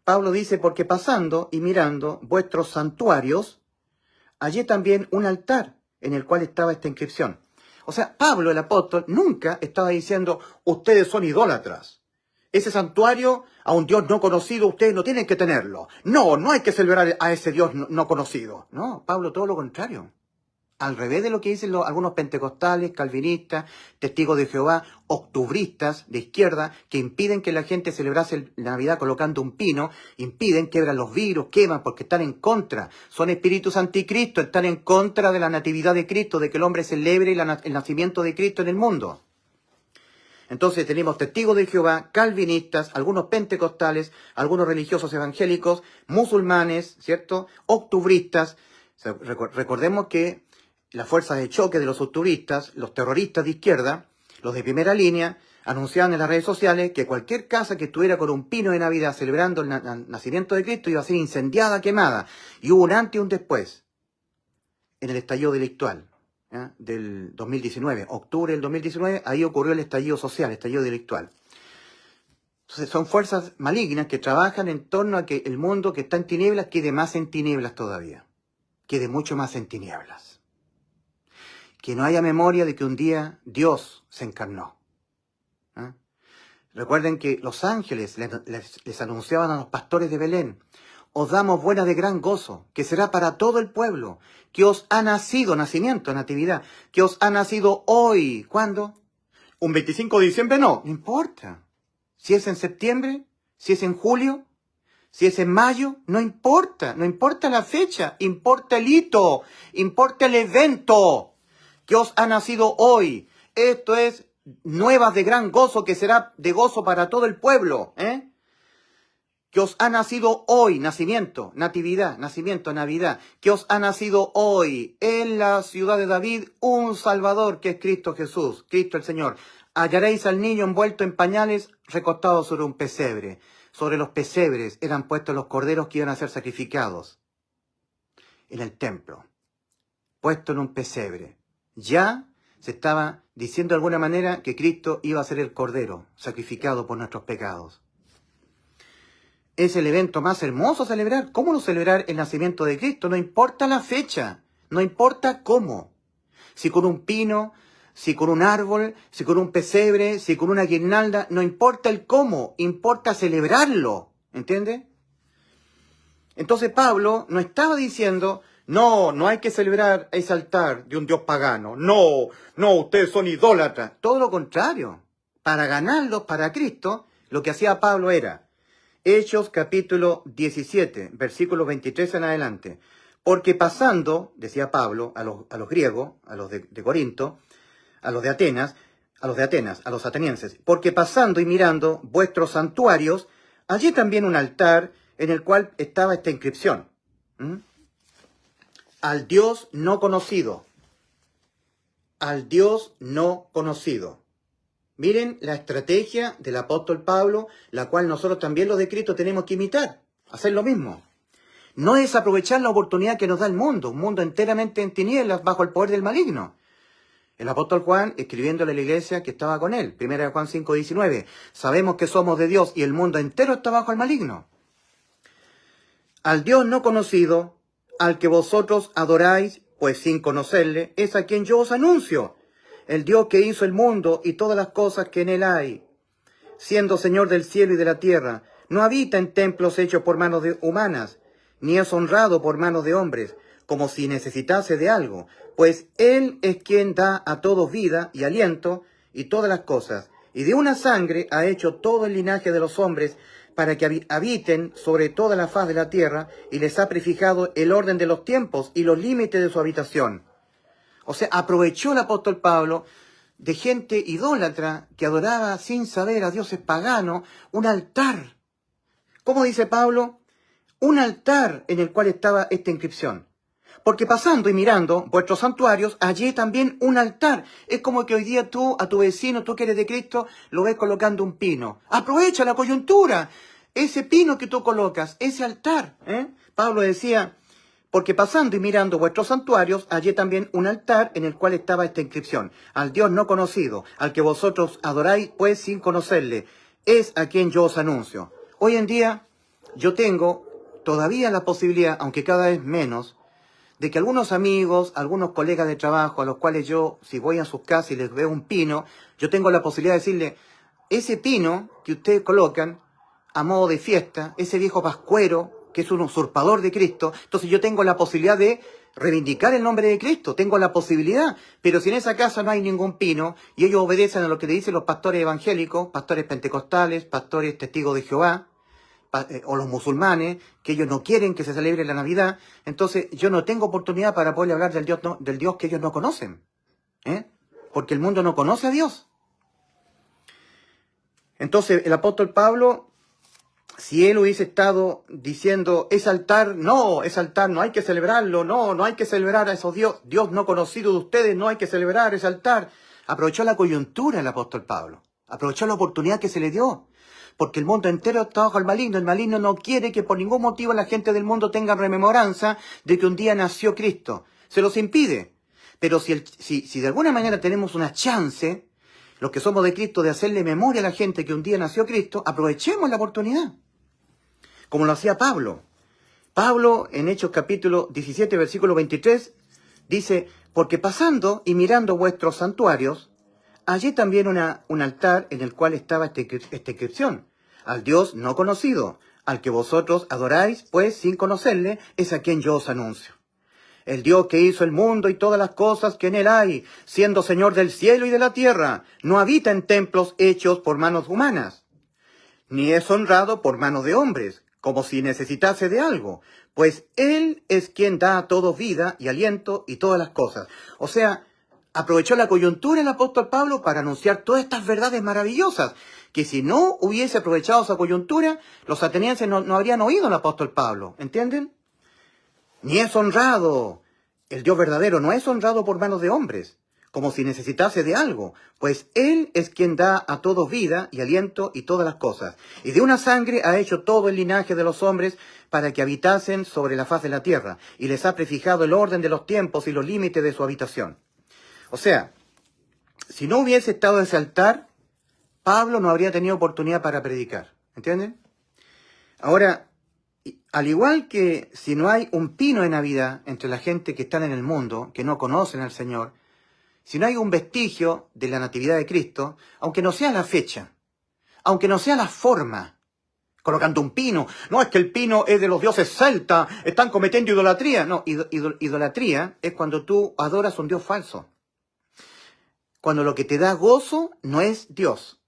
Pablo dice, porque pasando y mirando vuestros santuarios, hallé también un altar en el cual estaba esta inscripción. O sea, Pablo, el apóstol, nunca estaba diciendo, ustedes son idólatras. Ese santuario a un Dios no conocido, ustedes no tienen que tenerlo. No hay que celebrar a ese Dios no conocido. No, Pablo, todo lo contrario. Al revés de lo que dicen algunos pentecostales, calvinistas, testigos de Jehová, octubristas de izquierda, que impiden que la gente celebrase la Navidad colocando un pino, impiden, quebran los virus, queman, porque están en contra. Son espíritus anticristo, están en contra de la natividad de Cristo, de que el hombre celebre el nacimiento de Cristo en el mundo. Entonces tenemos testigos de Jehová, calvinistas, algunos pentecostales, algunos religiosos evangélicos, musulmanes, ¿cierto? Octubristas. Recordemos que las fuerzas de choque de los octubristas, los terroristas de izquierda, los de primera línea, anunciaban en las redes sociales que cualquier casa que estuviera con un pino de Navidad celebrando el nacimiento de Cristo iba a ser incendiada, quemada. Y hubo un antes y un después en el estallido delictual del 2019, octubre del 2019, ahí ocurrió el estallido social, el estallido delictual. Entonces son fuerzas malignas que trabajan en torno a que el mundo que está en tinieblas quede más en tinieblas todavía, quede mucho más en tinieblas. Que no haya memoria de que un día Dios se encarnó. Recuerden que los ángeles les anunciaban a los pastores de Belén, os damos buena de gran gozo, que será para todo el pueblo, que os ha nacido, nacimiento, natividad, que os ha nacido hoy. ¿Cuándo? ¿Un 25 de diciembre? No importa. Si es en septiembre, si es en julio, si es en mayo, no importa la fecha, importa el hito, importa el evento, que os ha nacido hoy. Esto es nuevas de gran gozo, que será de gozo para todo el pueblo, que os ha nacido hoy, nacimiento, natividad, nacimiento, Navidad, que os ha nacido hoy en la ciudad de David un Salvador, que es Cristo Jesús, Cristo el Señor. Hallaréis al niño envuelto en pañales, recostado sobre un pesebre. Sobre los pesebres eran puestos los corderos que iban a ser sacrificados en el templo, puesto en un pesebre. Ya se estaba diciendo de alguna manera que Cristo iba a ser el cordero, sacrificado por nuestros pecados. Es el evento más hermoso a celebrar. ¿Cómo no celebrar el nacimiento de Cristo? No importa la fecha, no importa cómo. Si con un pino, si con un árbol, si con un pesebre, si con una guirnalda, no importa el cómo, importa celebrarlo, ¿entiende? Entonces Pablo no estaba diciendo, no hay que celebrar ese altar de un dios pagano, no, ustedes son idólatras. Todo lo contrario, para ganarlos para Cristo, lo que hacía Pablo era, Hechos capítulo 17, versículos 23 en adelante, porque pasando, decía Pablo, a los griegos, a los de Corinto, a los de Atenas, a los atenienses, porque pasando y mirando vuestros santuarios, allí también un altar en el cual estaba esta inscripción. Al Dios no conocido. Al Dios no conocido. Miren la estrategia del apóstol Pablo, la cual nosotros también los de Cristo tenemos que imitar, hacer lo mismo. No es aprovechar la oportunidad que nos da el mundo, un mundo enteramente en tinieblas bajo el poder del maligno. El apóstol Juan, escribiéndole a la iglesia que estaba con él, 1 Juan 5:19, sabemos que somos de Dios y el mundo entero está bajo el maligno. Al Dios no conocido, al que vosotros adoráis, pues sin conocerle, es a quien yo os anuncio, el Dios que hizo el mundo y todas las cosas que en él hay, siendo Señor del cielo y de la tierra, no habita en templos hechos por manos humanas, ni es honrado por manos de hombres, como si necesitase de algo, pues Él es quien da a todos vida y aliento y todas las cosas, y de una sangre ha hecho todo el linaje de los hombres para que habiten sobre toda la faz de la tierra, y les ha prefijado el orden de los tiempos y los límites de su habitación. O sea, aprovechó el apóstol Pablo de gente idólatra que adoraba sin saber a dioses paganos, un altar. ¿Cómo dice Pablo? Un altar en el cual estaba esta inscripción. Porque pasando y mirando vuestros santuarios, allí también un altar. Es como que hoy día tú, a tu vecino, tú que eres de Cristo, lo ves colocando un pino. Aprovecha la coyuntura. Ese pino que tú colocas, ese altar. Pablo decía, porque pasando y mirando vuestros santuarios, allí también un altar en el cual estaba esta inscripción. Al Dios no conocido, al que vosotros adoráis, pues sin conocerle, es a quien yo os anuncio. Hoy en día, yo tengo todavía la posibilidad, aunque cada vez menos, de que algunos amigos, algunos colegas de trabajo, a los cuales yo, si voy a sus casas y les veo un pino, yo tengo la posibilidad de decirle, ese pino que ustedes colocan a modo de fiesta, ese viejo pascuero, que es un usurpador de Cristo, entonces yo tengo la posibilidad de reivindicar el nombre de Cristo, tengo la posibilidad, pero si en esa casa no hay ningún pino, y ellos obedecen a lo que le dicen los pastores evangélicos, pastores pentecostales, pastores testigos de Jehová, o los musulmanes, que ellos no quieren que se celebre la Navidad, entonces yo no tengo oportunidad para poder hablar del Dios que ellos no conocen, porque el mundo no conoce a Dios. Entonces el apóstol Pablo, si él hubiese estado diciendo, ese altar no hay que celebrarlo, no hay que celebrar a esos Dios no conocido de ustedes, no hay que celebrar ese altar, aprovechó la coyuntura el apóstol Pablo, aprovechó la oportunidad que se le dio. Porque el mundo entero está bajo el maligno no quiere que por ningún motivo la gente del mundo tenga rememoranza de que un día nació Cristo. Se los impide. Pero si de alguna manera tenemos una chance, los que somos de Cristo, de hacerle memoria a la gente que un día nació Cristo, aprovechemos la oportunidad. Como lo hacía Pablo. Pablo, en Hechos capítulo 17, versículo 23, dice, porque pasando y mirando vuestros santuarios, allí también un altar en el cual estaba esta inscripción. Al Dios no conocido, al que vosotros adoráis, pues sin conocerle, es a quien yo os anuncio. El Dios que hizo el mundo y todas las cosas que en él hay, siendo Señor del cielo y de la tierra, no habita en templos hechos por manos humanas, ni es honrado por manos de hombres, como si necesitase de algo, pues Él es quien da a todos vida y aliento y todas las cosas. O sea, aprovechó la coyuntura el apóstol Pablo para anunciar todas estas verdades maravillosas, que si no hubiese aprovechado esa coyuntura, los atenienses no habrían oído al apóstol Pablo, ¿entienden? Ni es honrado. El Dios verdadero no es honrado por manos de hombres, como si necesitase de algo, pues Él es quien da a todos vida y aliento y todas las cosas. Y de una sangre ha hecho todo el linaje de los hombres para que habitasen sobre la faz de la tierra, y les ha prefijado el orden de los tiempos y los límites de su habitación. O sea, si no hubiese estado ese altar, Pablo no habría tenido oportunidad para predicar. ¿Entienden? Ahora, al igual que si no hay un pino de Navidad entre la gente que está en el mundo, que no conocen al Señor, si no hay un vestigio de la Natividad de Cristo, aunque no sea la fecha, aunque no sea la forma, colocando un pino, no es que el pino es de los dioses celtas, están cometiendo idolatría. No, idolatría es cuando tú adoras a un Dios falso. Cuando lo que te da gozo no es Dios.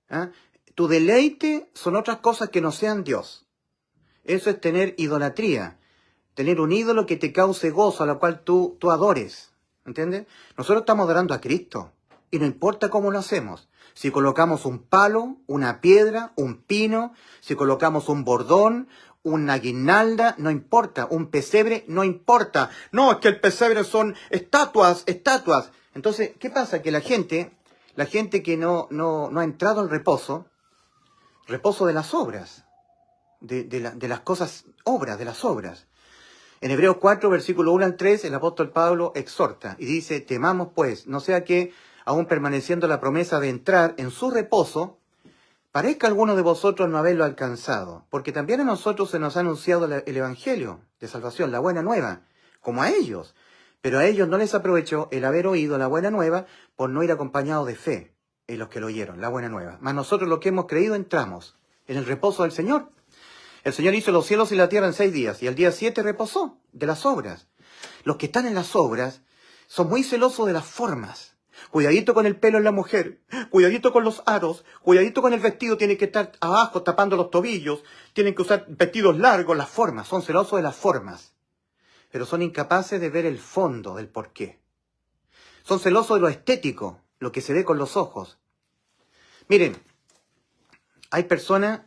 ¿Ah? Tu deleite son otras cosas que no sean Dios. Eso es tener idolatría, tener un ídolo que te cause gozo, a la cual tú adores. ¿Entiendes? Nosotros estamos adorando a Cristo, y no importa cómo lo hacemos. Si colocamos un palo, una piedra, un pino, si colocamos un bordón, una guirnalda, no importa. Un pesebre, no importa. No, es que el pesebre son estatuas. Entonces, ¿qué pasa? Que la gente que no ha entrado al reposo de las obras, de las cosas, obras, de las obras. En Hebreos 4, versículo 1 al 3, el apóstol Pablo exhorta y dice: temamos pues, no sea que, aún permaneciendo la promesa de entrar en su reposo, parezca a alguno de vosotros no haberlo alcanzado, porque también a nosotros se nos ha anunciado el evangelio de salvación, la buena nueva, como a ellos. Pero a ellos no les aprovechó el haber oído la buena nueva por no ir acompañado de fe en los que lo oyeron, la buena nueva. Mas nosotros los que hemos creído entramos en el reposo del Señor. El Señor hizo los cielos y la tierra en 6 días, y al día 7 reposó de las obras. Los que están en las obras son muy celosos de las formas. Cuidadito con el pelo en la mujer, cuidadito con los aros, cuidadito con el vestido, tiene que estar abajo tapando los tobillos, tienen que usar vestidos largos, las formas, son celosos de las formas. Pero son incapaces de ver el fondo del porqué. Son celosos de lo estético, lo que se ve con los ojos. Miren, hay personas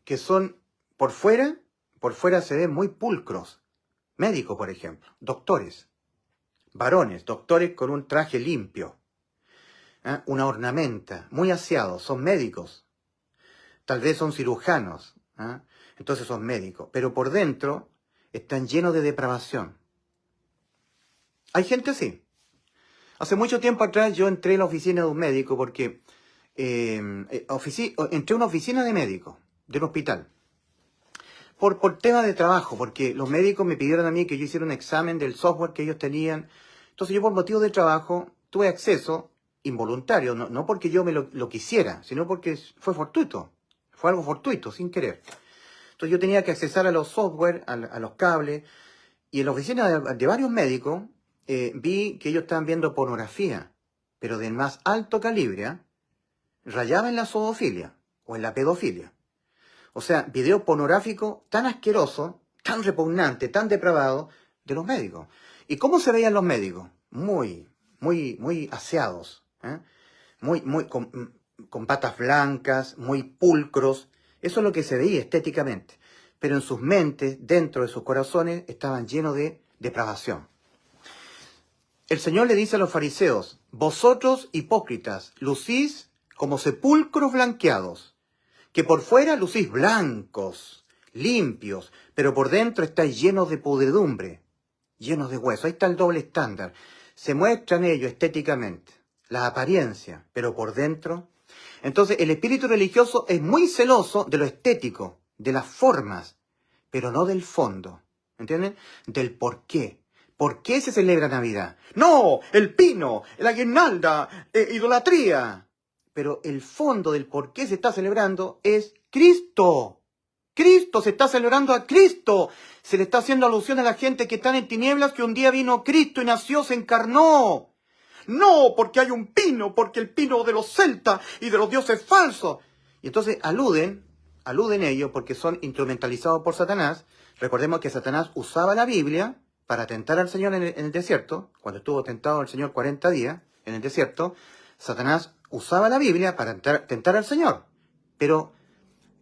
que son por fuera se ven muy pulcros. Médicos, por ejemplo, doctores, varones, doctores con un traje limpio, una ornamenta, muy aseados, son médicos. Tal vez son cirujanos, entonces son médicos, pero por dentro están llenos de depravación. Hay gente así. Hace mucho tiempo atrás yo entré en la oficina de un médico porque entré a una oficina de médico, de un hospital. Por tema de trabajo, porque los médicos me pidieron a mí que yo hiciera un examen del software que ellos tenían. Entonces yo, por motivo de trabajo, tuve acceso involuntario, no porque yo me lo quisiera, sino porque fue fortuito, fue algo fortuito, sin querer. Entonces yo tenía que accesar a los software, a los cables, y en la oficina de varios médicos vi que ellos estaban viendo pornografía, pero del más alto calibre, rayaba en la zoofilia o en la pedofilia. O sea, video pornográfico tan asqueroso, tan repugnante, tan depravado de los médicos. ¿Y cómo se veían los médicos? Muy aseados, con patas blancas, muy pulcros. Eso es lo que se veía estéticamente. Pero en sus mentes, dentro de sus corazones, estaban llenos de depravación. El Señor le dice a los fariseos: vosotros hipócritas, lucís como sepulcros blanqueados, que por fuera lucís blancos, limpios, pero por dentro estáis llenos de podredumbre, llenos de hueso. Ahí está el doble estándar. Se muestran ellos estéticamente, la apariencia, pero por dentro. Entonces el espíritu religioso es muy celoso de lo estético, de las formas, pero no del fondo. ¿Entienden? Del por qué. ¿Por qué se celebra Navidad? No, el pino, la guirnalda, idolatría. Pero el fondo del por qué se está celebrando es Cristo. Cristo, se está celebrando a Cristo. Se le está haciendo alusión a la gente que están en tinieblas, que un día vino Cristo y nació, se encarnó. No, porque hay un pino, porque el pino de los celtas y de los dioses falsos. Y entonces aluden ellos porque son instrumentalizados por Satanás. Recordemos que Satanás usaba la Biblia para tentar al Señor en el desierto. Cuando estuvo tentado el Señor 40 días en el desierto, Satanás usaba la Biblia para tentar al Señor. Pero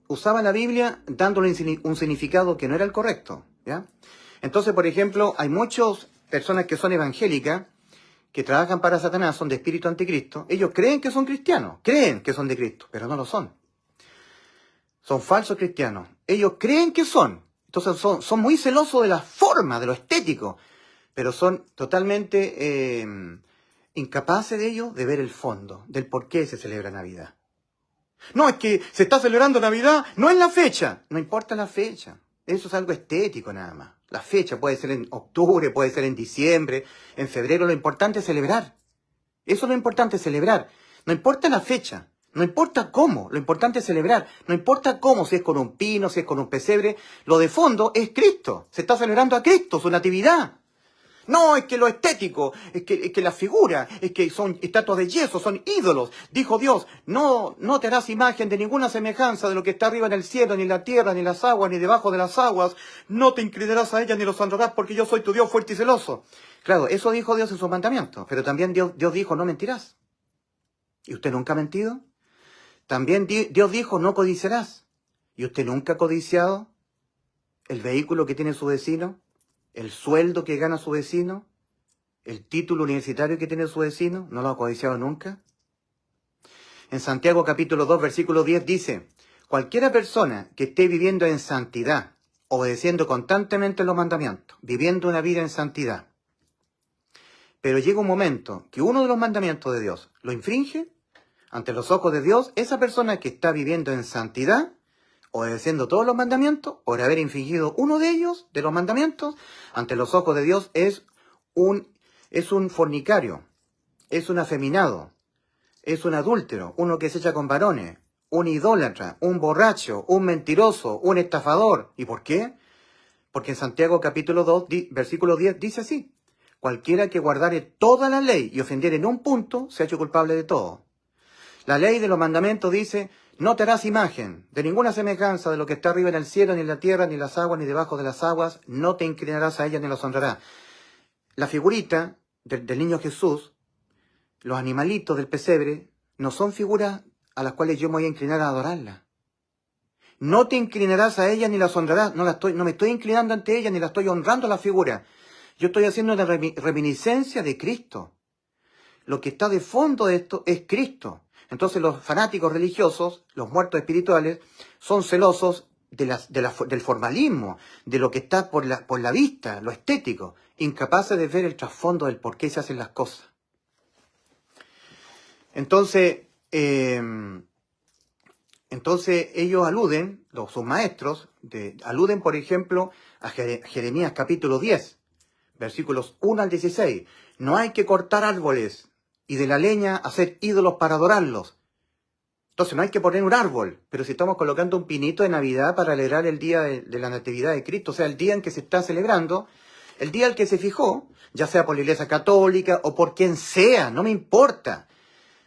usaba la Biblia dándole un significado que no era el correcto, ¿ya? Entonces, por ejemplo, hay muchas personas que son evangélicas, que trabajan para Satanás, son de espíritu anticristo. Ellos creen que son cristianos, creen que son de Cristo, pero no lo son. Son falsos cristianos. Ellos creen que son. Entonces son muy celosos de la forma, de lo estético, pero son totalmente incapaces de ellos de ver el fondo, del por qué se celebra Navidad. No, es que se está celebrando Navidad, no es la fecha. No importa la fecha. Eso es algo estético nada más. La fecha puede ser en octubre, puede ser en diciembre, en febrero. Lo importante es celebrar. Eso es lo importante, celebrar. No importa la fecha. No importa cómo. Lo importante es celebrar. No importa cómo, si es con un pino, si es con un pesebre. Lo de fondo es Cristo. Se está celebrando a Cristo, su natividad. No, es que lo estético, es que la figura, es que son estatuas de yeso, son ídolos. Dijo Dios, no te harás imagen de ninguna semejanza de lo que está arriba en el cielo, ni en la tierra, ni en las aguas, ni debajo de las aguas. No te inclinarás a ellas ni los honrarás, porque yo soy tu Dios fuerte y celoso. Claro, eso dijo Dios en sus mandamientos, pero también Dios dijo, no mentirás. ¿Y usted nunca ha mentido? También Dios dijo, no codiciarás. ¿Y usted nunca ha codiciado el vehículo que tiene su vecino? ¿El sueldo que gana su vecino? ¿El título universitario que tiene su vecino? ¿No lo ha codiciado nunca? En Santiago capítulo 2, versículo 10 dice, cualquiera persona que esté viviendo en santidad, obedeciendo constantemente los mandamientos, viviendo una vida en santidad, pero llega un momento que uno de los mandamientos de Dios lo infringe, ante los ojos de Dios, esa persona que está viviendo en santidad, obedeciendo todos los mandamientos, por haber infringido uno de ellos, de los mandamientos, ante los ojos de Dios es un fornicario, es un afeminado, es un adúltero, uno que se echa con varones, un idólatra, un borracho, un mentiroso, un estafador. ¿Y por qué? Porque en Santiago capítulo 2, versículo 10 dice así, cualquiera que guardare toda la ley y ofendiere en un punto, se ha hecho culpable de todo. La ley de los mandamientos dice, no te harás imagen de ninguna semejanza de lo que está arriba en el cielo, ni en la tierra, ni en las aguas, ni debajo de las aguas, no te inclinarás a ellas ni los honrarás. La figurita del niño Jesús, los animalitos del pesebre, no son figuras a las cuales yo me voy a inclinar a adorarlas. No te inclinarás a ellas ni las honrarás. No me estoy inclinando ante ellas ni las estoy honrando a la figura. Yo estoy haciendo una reminiscencia de Cristo. Lo que está de fondo de esto es Cristo. Entonces los fanáticos religiosos, los muertos espirituales, son celosos del formalismo, de lo que está por la vista, lo estético, incapaces de ver el trasfondo del por qué se hacen las cosas. Entonces ellos aluden, sus maestros, aluden por ejemplo a Jeremías capítulo 10, versículos 1 al 16. No hay que cortar árboles y de la leña hacer ídolos para adorarlos. Entonces no hay que poner un árbol, pero si estamos colocando un pinito de Navidad para alegrar el día de la Natividad de Cristo, o sea, el día en que se está celebrando, el día al que se fijó, ya sea por la Iglesia Católica o por quien sea, no me importa.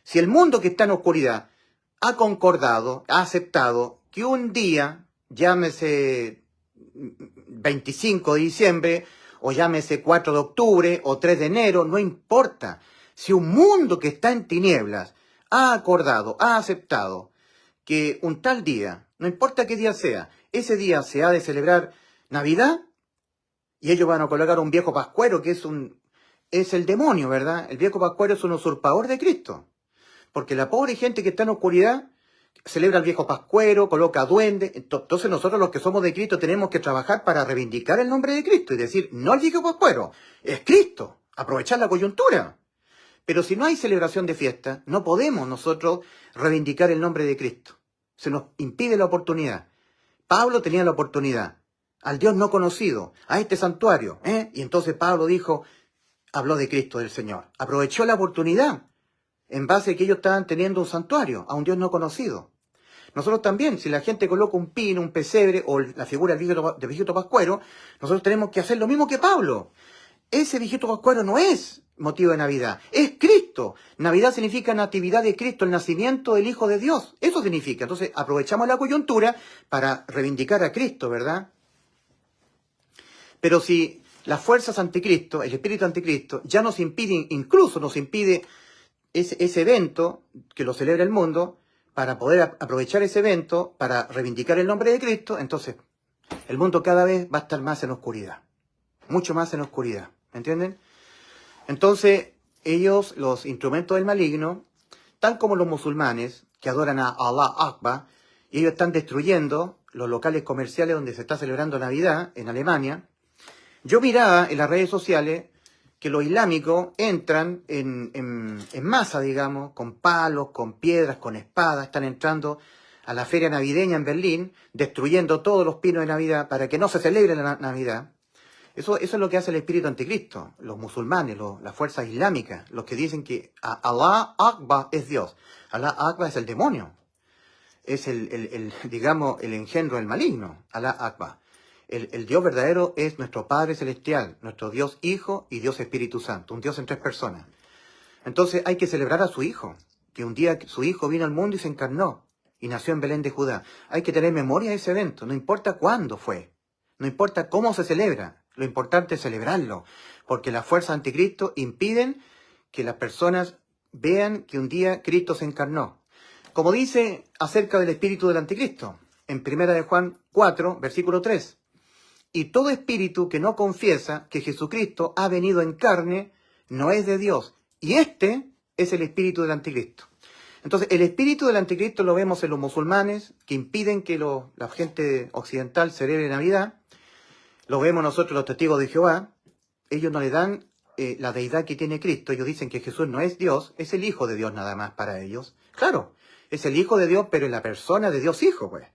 Si el mundo que está en oscuridad ha concordado, ha aceptado que un día, llámese 25 de diciembre, o llámese 4 de octubre, o 3 de enero, no importa. Si un mundo que está en tinieblas ha acordado, ha aceptado que un tal día, no importa qué día sea, ese día se ha de celebrar Navidad, y ellos van a colocar un viejo pascuero que es el demonio, ¿verdad? El viejo pascuero es un usurpador de Cristo. Porque la pobre gente que está en oscuridad celebra el viejo pascuero, coloca duende. Entonces nosotros los que somos de Cristo tenemos que trabajar para reivindicar el nombre de Cristo y decir, no el viejo pascuero, es Cristo, aprovechar la coyuntura. Pero si no hay celebración de fiesta, no podemos nosotros reivindicar el nombre de Cristo. Se nos impide la oportunidad. Pablo tenía la oportunidad, al Dios no conocido, a este santuario, y entonces Pablo habló de Cristo, del Señor. Aprovechó la oportunidad en base a que ellos estaban teniendo un santuario, a un Dios no conocido. Nosotros también, si la gente coloca un pino, un pesebre o la figura del viejito pascuero, nosotros tenemos que hacer lo mismo que Pablo. Ese viejito pascuero no es motivo de Navidad, es Cristo. Navidad significa natividad de Cristo, el nacimiento del Hijo de Dios. Eso significa. Entonces aprovechamos la coyuntura para reivindicar a Cristo, ¿verdad? Pero si las fuerzas anticristo, el espíritu anticristo, ya nos impiden, incluso nos impide ese evento que lo celebra el mundo, para poder aprovechar ese evento, para reivindicar el nombre de Cristo, entonces el mundo cada vez va a estar más en oscuridad. Mucho más en oscuridad. ¿Me entienden? Entonces, ellos, los instrumentos del maligno, tal como los musulmanes, que adoran a Allah Akbar, y ellos están destruyendo los locales comerciales donde se está celebrando Navidad, en Alemania. Yo miraba en las redes sociales que los islámicos entran en masa, digamos, con palos, con piedras, con espadas, están entrando a la feria navideña en Berlín, destruyendo todos los pinos de Navidad para que no se celebre la Navidad. Eso es lo que hace el espíritu anticristo, los musulmanes, las fuerzas islámicas, los que dicen que Allah Akbar es Dios. Allah Akbar es el demonio, es digamos, el engendro del maligno, Allah Akbar. El Dios verdadero es nuestro Padre Celestial, nuestro Dios Hijo y Dios Espíritu Santo, un Dios en tres personas. Entonces hay que celebrar a su Hijo, que un día su Hijo vino al mundo y se encarnó, y nació en Belén de Judá. Hay que tener memoria de ese evento, no importa cuándo fue, no importa cómo se celebra, lo importante es celebrarlo, porque las fuerzas anticristo impiden que las personas vean que un día Cristo se encarnó. Como dice acerca del espíritu del anticristo, en 1 de Juan 4, versículo 3. Y todo espíritu que no confiesa que Jesucristo ha venido en carne no es de Dios. Y este es el espíritu del anticristo. Entonces, el espíritu del anticristo lo vemos en los musulmanes, que impiden que la gente occidental celebre Navidad. Lo vemos nosotros los testigos de Jehová. Ellos no le dan la deidad que tiene Cristo. Ellos dicen que Jesús no es Dios, es el Hijo de Dios nada más para ellos. Claro, es el Hijo de Dios, pero en la persona de Dios Hijo, pues.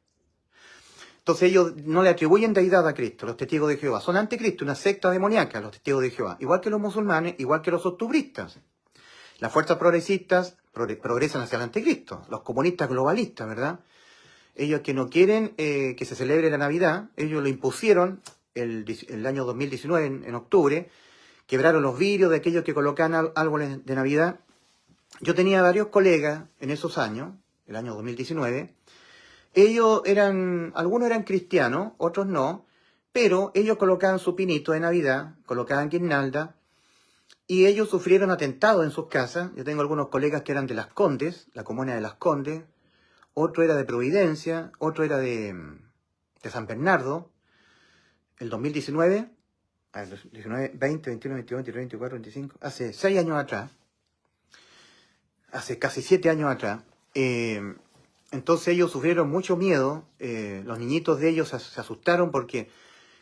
Entonces ellos no le atribuyen deidad a Cristo, los testigos de Jehová. Son anticristo, una secta demoníaca, los testigos de Jehová. Igual que los musulmanes, igual que los octubristas. Las fuerzas progresistas progresan hacia el anticristo. Los comunistas globalistas, ¿verdad? Ellos que no quieren que se celebre la Navidad, ellos lo impusieron el año 2019, en octubre. Quebraron los vidrios de aquellos que colocaban árboles de Navidad. Yo tenía varios colegas en esos años, el año 2019. Algunos eran cristianos, otros no, pero ellos colocaban su pinito de Navidad, colocaban guirnalda, y ellos sufrieron atentados en sus casas. Yo tengo algunos colegas que eran de Las Condes, la comuna de Las Condes, otro era de Providencia, otro era de San Bernardo. El 2019, 19, 20, 21, 22, 23, 24, 25, hace 6 años atrás, hace casi 7 años atrás, entonces ellos sufrieron mucho miedo, los niñitos de ellos se asustaron porque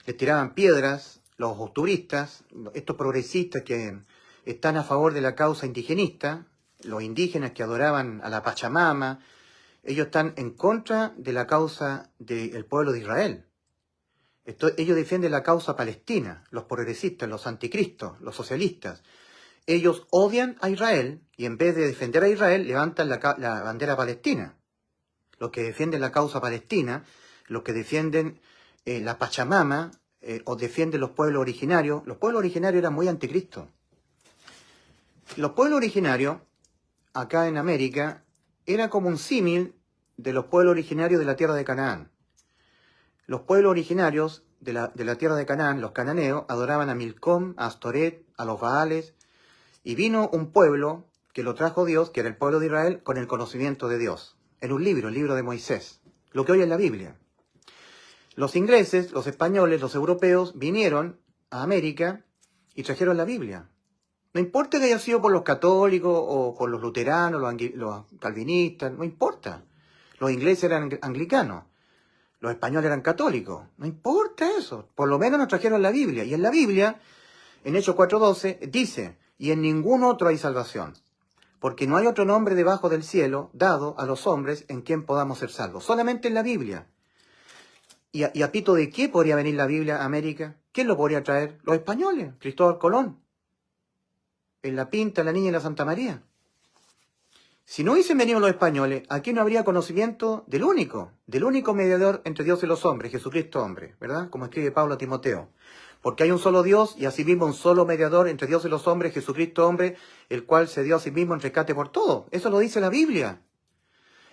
les tiraban piedras, los octubristas, estos progresistas que están a favor de la causa indigenista, los indígenas que adoraban a la Pachamama, ellos están en contra de la causa del pueblo de Israel. Ellos defienden la causa palestina, los progresistas, los anticristos, los socialistas. Ellos odian a Israel y en vez de defender a Israel levantan la bandera palestina. Los que defienden la causa palestina, los que defienden la Pachamama o defienden los pueblos originarios eran muy anticristos. Los pueblos originarios, acá en América, era como un símil de los pueblos originarios de la tierra de Canaán. Los pueblos originarios de la tierra de Canaán, los cananeos, adoraban a Milcom, a Astoret, a los Baales, y vino un pueblo que lo trajo Dios, que era el pueblo de Israel, con el conocimiento de Dios. En un libro, el libro de Moisés, lo que hoy es la Biblia. Los ingleses, los españoles, los europeos vinieron a América y trajeron la Biblia. No importa que haya sido por los católicos o por los luteranos, los calvinistas, no importa. Los ingleses eran anglicanos, los españoles eran católicos, no importa eso. Por lo menos nos trajeron la Biblia. Y en la Biblia, en Hechos 4:12, dice, y en ningún otro hay salvación, porque no hay otro nombre debajo del cielo dado a los hombres en quien podamos ser salvos. Solamente en la Biblia. ¿Y a pito de qué podría venir la Biblia a América? ¿Quién lo podría traer? Los españoles, Cristóbal Colón. En la Pinta, la Niña y la Santa María. Si no hubiesen venido los españoles, aquí no habría conocimiento del único mediador entre Dios y los hombres, Jesucristo hombre, ¿verdad? Como escribe Pablo a Timoteo. Porque hay un solo Dios y asimismo un solo mediador entre Dios y los hombres, Jesucristo hombre, el cual se dio a sí mismo en rescate por todo. Eso lo dice la Biblia.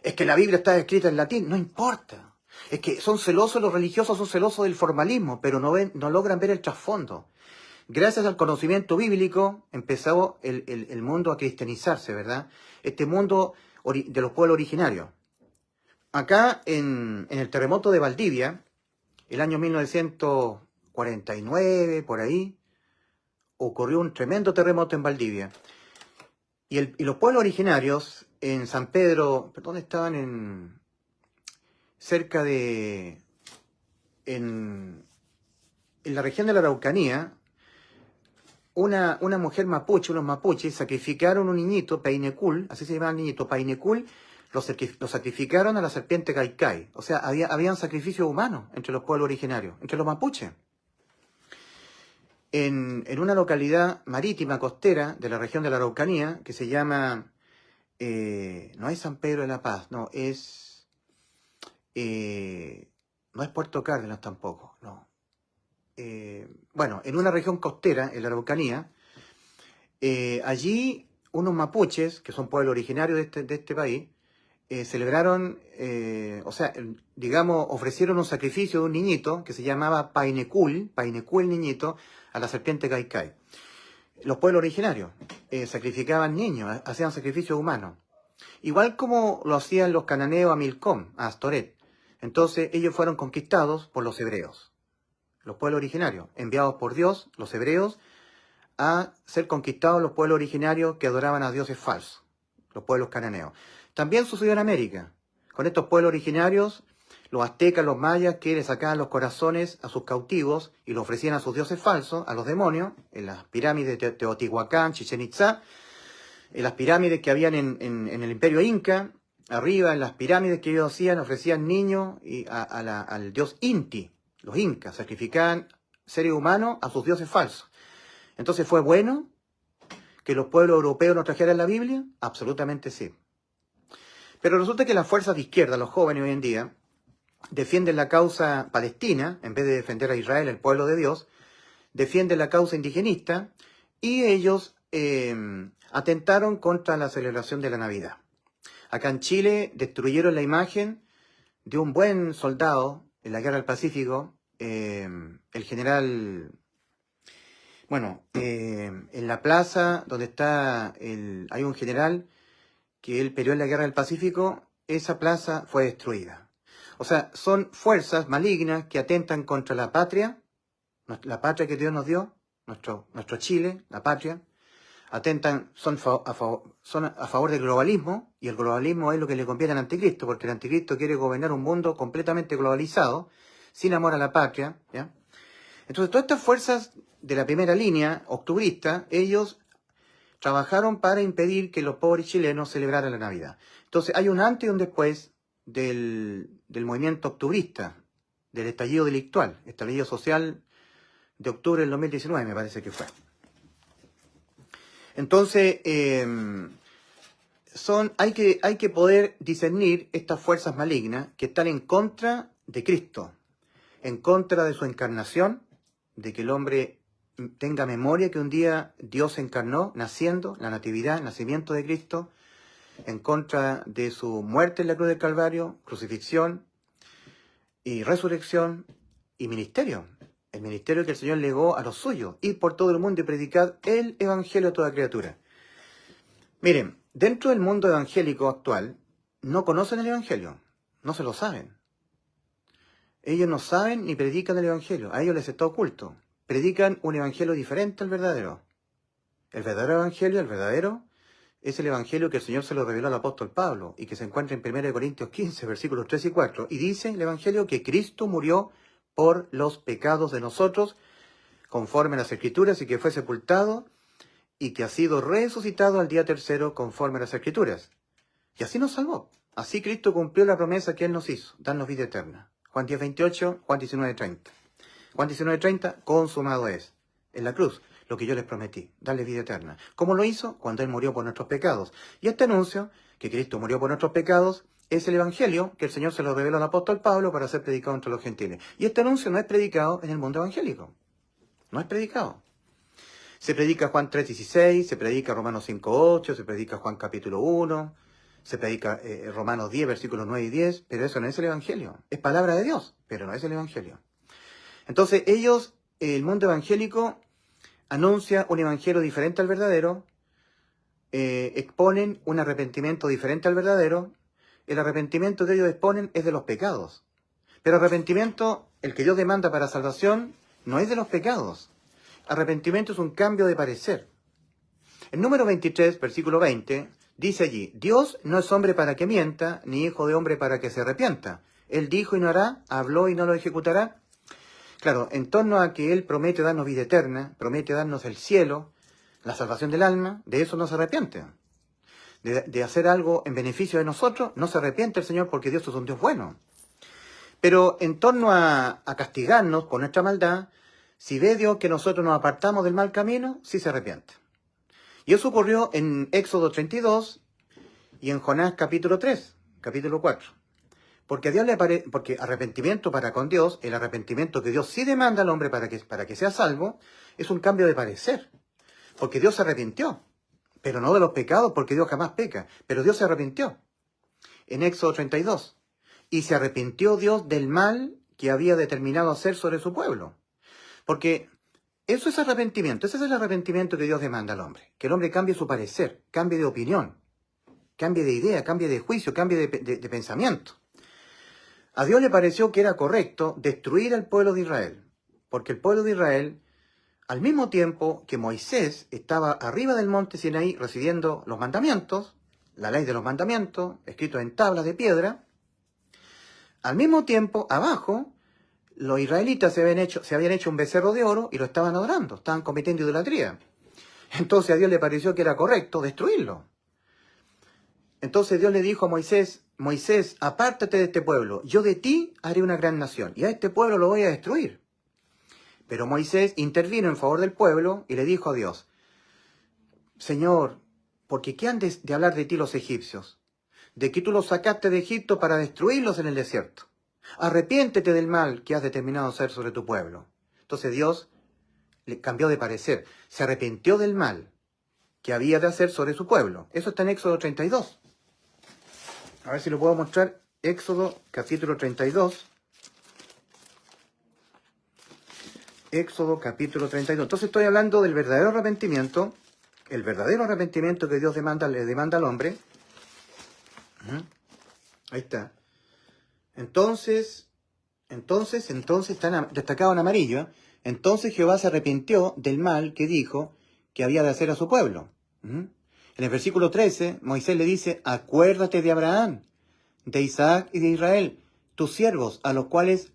Es que la Biblia está escrita en latín, no importa. Es que son celosos, los religiosos son celosos del formalismo, pero no logran ver el trasfondo. Gracias al conocimiento bíblico empezó el mundo a cristianizarse, ¿verdad? Este mundo de los pueblos originarios. Acá en el terremoto de Valdivia, el año 1949, por ahí, ocurrió un tremendo terremoto en Valdivia. Y los pueblos originarios en San Pedro, ¿dónde estaban? Cerca de... En la región de la Araucanía, una mujer mapuche, unos mapuches, sacrificaron un niñito, Painecul, así se llamaba el niñito, Painecul, lo sacrificaron a la serpiente Caicay. O sea, habían sacrificios humanos entre los pueblos originarios, entre los mapuches. En una localidad marítima, costera, de la región de la Araucanía, que se llama, no es San Pedro de la Paz, no es Puerto Cárdenas tampoco, no. Bueno, en una región costera, en la Araucanía, allí unos mapuches, que son pueblos originarios de este país, celebraron, ofrecieron un sacrificio de un niñito que se llamaba Painecul niñito, a la serpiente Caicay. Los pueblos originarios sacrificaban niños, hacían sacrificios humanos. Igual como lo hacían los cananeos a Milcom, a Astoret. Entonces ellos fueron conquistados por los hebreos. Los pueblos originarios, enviados por Dios, los hebreos, a ser conquistados los pueblos originarios que adoraban a dioses falsos, los pueblos cananeos. También sucedió en América, con estos pueblos originarios, los aztecas, los mayas, que le sacaban los corazones a sus cautivos y los ofrecían a sus dioses falsos, a los demonios, en las pirámides de Teotihuacán, Chichén Itzá, en las pirámides que habían en el Imperio Inca, arriba en las pirámides que ellos hacían, ofrecían niños al dios Inti. Los incas sacrificaban seres humanos a sus dioses falsos. Entonces, ¿fue bueno que los pueblos europeos nos trajeran la Biblia? Absolutamente sí. Pero resulta que las fuerzas de izquierda, los jóvenes hoy en día, defienden la causa palestina, en vez de defender a Israel, el pueblo de Dios, defienden la causa indigenista, y ellos atentaron contra la celebración de la Navidad. Acá en Chile destruyeron la imagen de un buen soldado en la Guerra del Pacífico, el general... en la plaza donde hay un general que él peleó en la Guerra del Pacífico, esa plaza fue destruida. O sea, son fuerzas malignas que atentan contra la patria que Dios nos dio, nuestro Chile, la patria. Atentan, son a favor del globalismo, y el globalismo es lo que le conviene al anticristo, porque el anticristo quiere gobernar un mundo completamente globalizado, sin amor a la patria, ¿ya? Entonces, todas estas fuerzas de la primera línea, octubrista, ellos trabajaron para impedir que los pobres chilenos celebraran la Navidad. Entonces, hay un antes y un después del movimiento octubrista, del estallido delictual, estallido social de octubre del 2019, me parece que fue. Entonces, hay que poder discernir estas fuerzas malignas que están en contra de Cristo, en contra de su encarnación, de que el hombre tenga memoria que un día Dios se encarnó, naciendo, la natividad, el nacimiento de Cristo, en contra de su muerte en la cruz del Calvario, crucifixión y resurrección y ministerio. El ministerio que el Señor legó a los suyos, ir por todo el mundo y predicar el evangelio a toda criatura. Miren, dentro del mundo evangélico actual, no conocen el evangelio, no se lo saben. Ellos no saben ni predican el evangelio, a ellos les está oculto. Predican un evangelio diferente al verdadero. El verdadero evangelio, es el evangelio que el Señor se lo reveló al apóstol Pablo y que se encuentra en 1 Corintios 15, versículos 3 y 4. Y dice el evangelio que Cristo murió por los pecados de nosotros, conforme a las Escrituras, y que fue sepultado y que ha sido resucitado al día tercero, conforme a las Escrituras. Y así nos salvó. Así Cristo cumplió la promesa que Él nos hizo, darnos vida eterna. Juan 10, 28, Juan 19, 30. Juan 19, 30, consumado es, en la cruz. lo que yo les prometí, darles vida eterna. ¿Cómo lo hizo? Cuando Él murió por nuestros pecados. Y este anuncio, que Cristo murió por nuestros pecados, es el Evangelio que el Señor se lo reveló al apóstol Pablo para ser predicado entre los gentiles. Y este anuncio no es predicado en el mundo evangélico. No es predicado. Se predica Juan 3:16, se predica Romanos 5:8, se predica Juan capítulo 1, se predica Romanos 10, versículos 9 y 10, pero eso no es el Evangelio. Es palabra de Dios, pero no es el Evangelio. Entonces ellos, el mundo evangélico, anuncia un evangelio diferente al verdadero, exponen un arrepentimiento diferente al verdadero. El arrepentimiento que ellos exponen es de los pecados. Pero arrepentimiento, el que Dios demanda para salvación, no es de los pecados. Arrepentimiento es un cambio de parecer. El número 23, versículo 20, dice allí: Dios no es hombre para que mienta, ni hijo de hombre para que se arrepienta. Él dijo y no hará, habló y no lo ejecutará. Claro, en torno a que Él promete darnos vida eterna, promete darnos el cielo, la salvación del alma, de eso no se arrepiente. De hacer algo en beneficio de nosotros, no se arrepiente el Señor porque Dios es un Dios bueno. Pero en torno a castigarnos por nuestra maldad, si ve Dios que nosotros nos apartamos del mal camino, sí se arrepiente. Y eso ocurrió en Éxodo 32 y en Jonás capítulo 3, capítulo 4. Porque a Dios porque arrepentimiento para con Dios, el arrepentimiento que Dios sí demanda al hombre para que sea salvo, es un cambio de parecer. Porque Dios se arrepintió, pero no de los pecados, porque Dios jamás peca, pero Dios se arrepintió. En Éxodo 32. Y se arrepintió Dios del mal que había determinado hacer sobre su pueblo. Porque eso es arrepentimiento, ese es el arrepentimiento que Dios demanda al hombre. Que el hombre cambie su parecer, cambie de opinión, cambie de idea, cambie de juicio, cambie de pensamiento. A Dios le pareció que era correcto destruir al pueblo de Israel, porque el pueblo de Israel, al mismo tiempo que Moisés estaba arriba del monte Sinaí recibiendo los mandamientos, la ley de los mandamientos, escritos en tablas de piedra, al mismo tiempo, abajo, los israelitas se habían hecho un becerro de oro y lo estaban adorando, estaban cometiendo idolatría. Entonces a Dios le pareció que era correcto destruirlo. Entonces Dios le dijo a Moisés: Moisés, apártate de este pueblo, yo de ti haré una gran nación, y a este pueblo lo voy a destruir. Pero Moisés intervino en favor del pueblo y le dijo a Dios: Señor, porque ¿qué han de hablar de ti los egipcios? De que tú los sacaste de Egipto para destruirlos en el desierto. Arrepiéntete del mal que has determinado hacer sobre tu pueblo. Entonces Dios le cambió de parecer, se arrepintió del mal que había de hacer sobre su pueblo. Eso está en Éxodo 32. A ver si lo puedo mostrar. Éxodo capítulo 32. Éxodo capítulo 32. Entonces estoy hablando del verdadero arrepentimiento, el verdadero arrepentimiento que Dios le demanda al hombre. Ahí está. Entonces está destacado en amarillo, ¿eh? Entonces Jehová se arrepintió del mal que dijo que había de hacer a su pueblo. En el versículo 13, Moisés le dice: acuérdate de Abraham, de Isaac y de Israel, tus siervos, a los cuales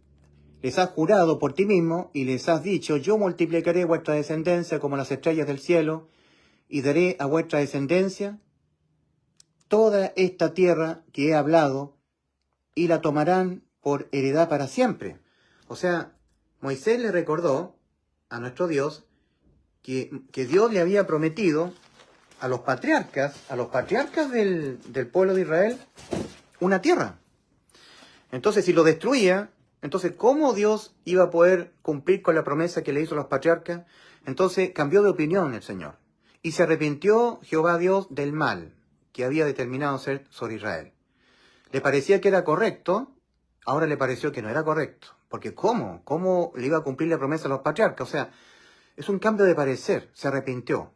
les has jurado por ti mismo y les has dicho: yo multiplicaré vuestra descendencia como las estrellas del cielo y daré a vuestra descendencia toda esta tierra que he hablado y la tomarán por heredad para siempre. O sea, Moisés le recordó a nuestro Dios que Dios le había prometido a los patriarcas del pueblo de Israel, una tierra. Entonces, si lo destruía, entonces, ¿cómo Dios iba a poder cumplir con la promesa que le hizo a los patriarcas? Entonces, cambió de opinión el Señor. Y se arrepintió Jehová Dios del mal que había determinado hacer sobre Israel. Le parecía que era correcto, ahora le pareció que no era correcto. Porque ¿cómo? ¿Cómo le iba a cumplir la promesa a los patriarcas? O sea, es un cambio de parecer, se arrepintió.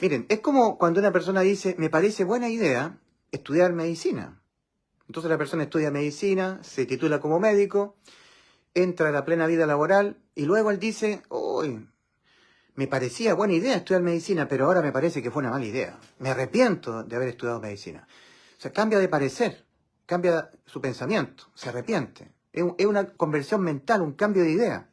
Miren, es como cuando una persona dice: me parece buena idea estudiar medicina. Entonces la persona estudia medicina, se titula como médico, entra a la plena vida laboral y luego él dice: uy, me parecía buena idea estudiar medicina, pero ahora me parece que fue una mala idea. Me arrepiento de haber estudiado medicina. O sea, cambia de parecer, cambia su pensamiento, se arrepiente. Es una conversión mental, un cambio de idea.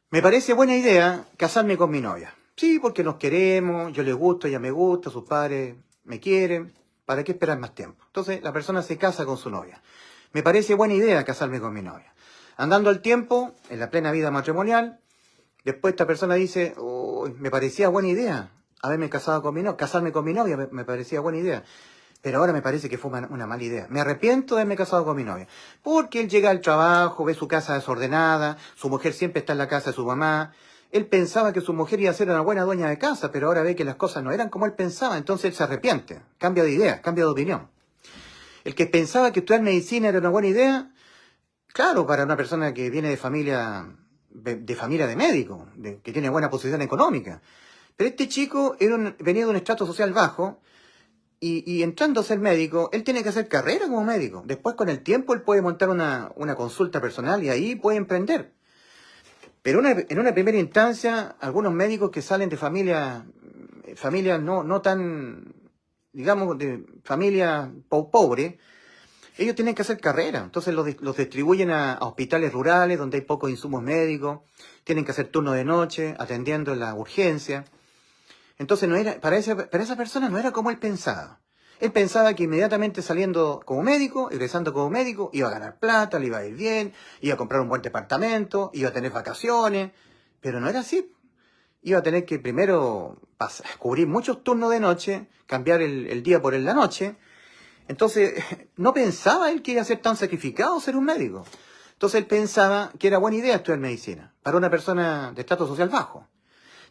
Me parece buena idea casarme con mi novia. Sí, porque nos queremos, yo le gusto, ella me gusta, sus padres me quieren. ¿Para qué esperar más tiempo? Entonces la persona se casa con su novia. Me parece buena idea casarme con mi novia. Andando el tiempo, en la plena vida matrimonial, Después esta persona dice, "Uy, me parecía buena idea haberme casado con mi novia, casarme con mi novia me parecía buena idea. Pero ahora me parece que fue una mala idea. Me arrepiento de haberme casado con mi novia. Porque él llega al trabajo, ve su casa desordenada, su mujer siempre está en la casa de su mamá. Él pensaba que su mujer iba a ser una buena dueña de casa, pero ahora ve que las cosas no eran como él pensaba, entonces él se arrepiente, cambia de idea, cambia de opinión. El que pensaba que estudiar medicina era una buena idea, claro, para una persona que viene de familia de médico, que tiene buena posición económica. Pero este chico venía de un estrato social bajo, y entrando a ser médico, él tiene que hacer carrera como médico. Después, con el tiempo, él puede montar una consulta personal y ahí puede emprender. Pero en una primera instancia, algunos médicos que salen de familias no tan, digamos, de familias pobres, ellos tienen que hacer carrera. Entonces los distribuyen a hospitales rurales donde hay pocos insumos médicos, tienen que hacer turno de noche, atendiendo en la urgencia. Entonces para esa persona no era como él pensaba. Él pensaba que inmediatamente saliendo como médico, egresando como médico, iba a ganar plata, le iba a ir bien, iba a comprar un buen departamento, iba a tener vacaciones, pero no era así. Iba a tener que primero cubrir muchos turnos de noche, cambiar el día por la noche. Entonces no pensaba él que iba a ser tan sacrificado ser un médico. Entonces él pensaba que era buena idea estudiar medicina para una persona de estrato social bajo.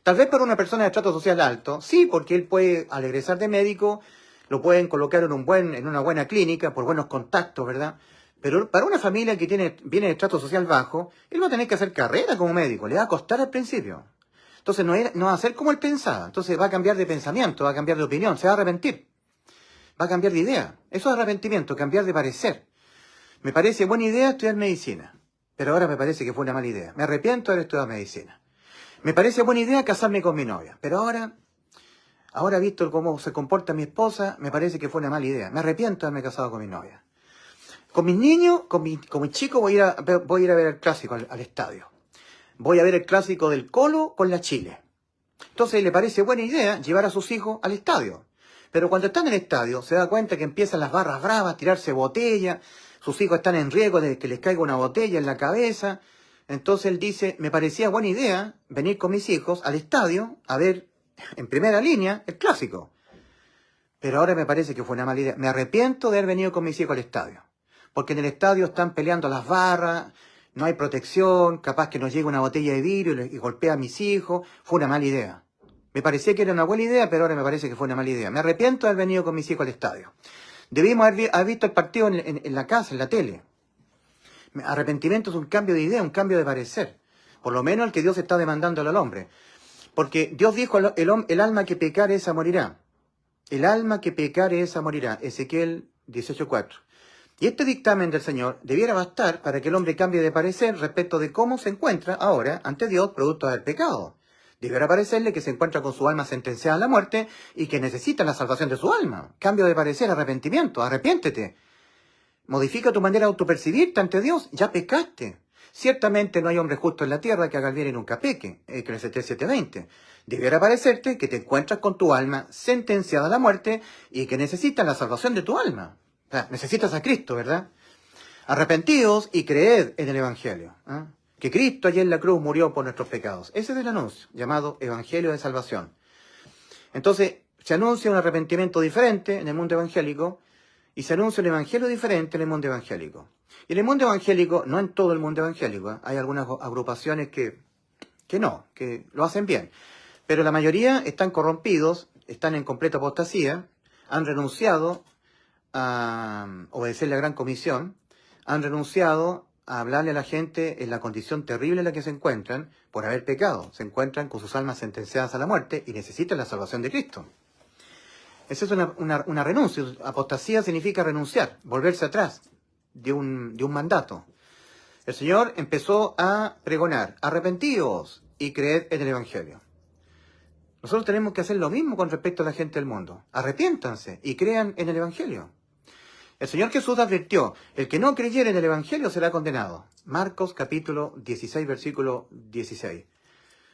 Tal vez para una persona de estrato social alto, sí, porque él puede, al egresar de médico, lo pueden colocar en una buena clínica, por buenos contactos, ¿verdad? Pero para una familia que viene de estrato social bajo, él va a tener que hacer carrera como médico, le va a costar al principio. Entonces no va a ser como él pensaba, entonces va a cambiar de pensamiento, va a cambiar de opinión, se va a arrepentir, va a cambiar de idea. Eso es arrepentimiento, cambiar de parecer. Me parece buena idea estudiar medicina, pero ahora me parece que fue una mala idea. Me arrepiento de haber estudiado medicina. Me parece buena idea casarme con mi novia, pero ahora visto cómo se comporta mi esposa, me parece que fue una mala idea. Me arrepiento de haberme casado con mi novia. Con mis niños, con mis chicos, voy a ir a ver el clásico al estadio. Voy a ver el clásico del Colo con la Chile. Entonces le parece buena idea llevar a sus hijos al estadio. Pero cuando están en el estadio, se da cuenta que empiezan las barras bravas, tirarse botella, sus hijos están en riesgo de que les caiga una botella en la cabeza. Entonces él dice, me parecía buena idea venir con mis hijos al estadio a ver en primera línea el clásico. Pero ahora me parece que fue una mala idea. Me arrepiento de haber venido con mis hijos al estadio. Porque en el estadio están peleando las barras, no hay protección, capaz que nos llegue una botella de vidrio y golpea a mis hijos. Fue una mala idea. Me parecía que era una buena idea, pero ahora me parece que fue una mala idea. Me arrepiento de haber venido con mis hijos al estadio. Debimos haber visto el partido en la casa, en la tele. Arrepentimiento es un cambio de idea, un cambio de parecer. Por lo menos el que Dios está demandando al hombre. Porque Dios dijo, el alma que pecare esa morirá. El alma que pecare esa morirá. Ezequiel 18:4. Y este dictamen del Señor debiera bastar para que el hombre cambie de parecer respecto de cómo se encuentra ahora ante Dios producto del pecado. Debiera parecerle que se encuentra con su alma sentenciada a la muerte y que necesita la salvación de su alma. Cambio de parecer, arrepentimiento, arrepiéntete. Modifica tu manera de autopercibirte ante Dios, ya pecaste. Ciertamente no hay hombre justo en la tierra que haga el bien y nunca peque, Eclesiastés 7:20. Debiera parecerte que te encuentras con tu alma sentenciada a la muerte y que necesitas la salvación de tu alma. O sea, necesitas a Cristo, ¿verdad? Arrepentidos y creed en el Evangelio. ¿Eh? Que Cristo allí en la cruz murió por nuestros pecados. Ese es el anuncio, llamado Evangelio de Salvación. Entonces, se anuncia un arrepentimiento diferente en el mundo evangélico y se anuncia un evangelio diferente en el mundo evangélico. Y en el mundo evangélico, no en todo el mundo evangélico, hay algunas agrupaciones que lo hacen bien. Pero la mayoría están corrompidos, están en completa apostasía, han renunciado a obedecer la gran comisión, han renunciado a hablarle a la gente en la condición terrible en la que se encuentran por haber pecado. Se encuentran con sus almas sentenciadas a la muerte y necesitan la salvación de Cristo. Esa es una renuncia. Apostasía significa renunciar, volverse atrás de un mandato. El Señor empezó a pregonar, arrepentíos y creed en el Evangelio. Nosotros tenemos que hacer lo mismo con respecto a la gente del mundo. Arrepiéntanse y crean en el Evangelio. El Señor Jesús advirtió, el que no creyere en el Evangelio será condenado. Marcos capítulo 16, versículo 16.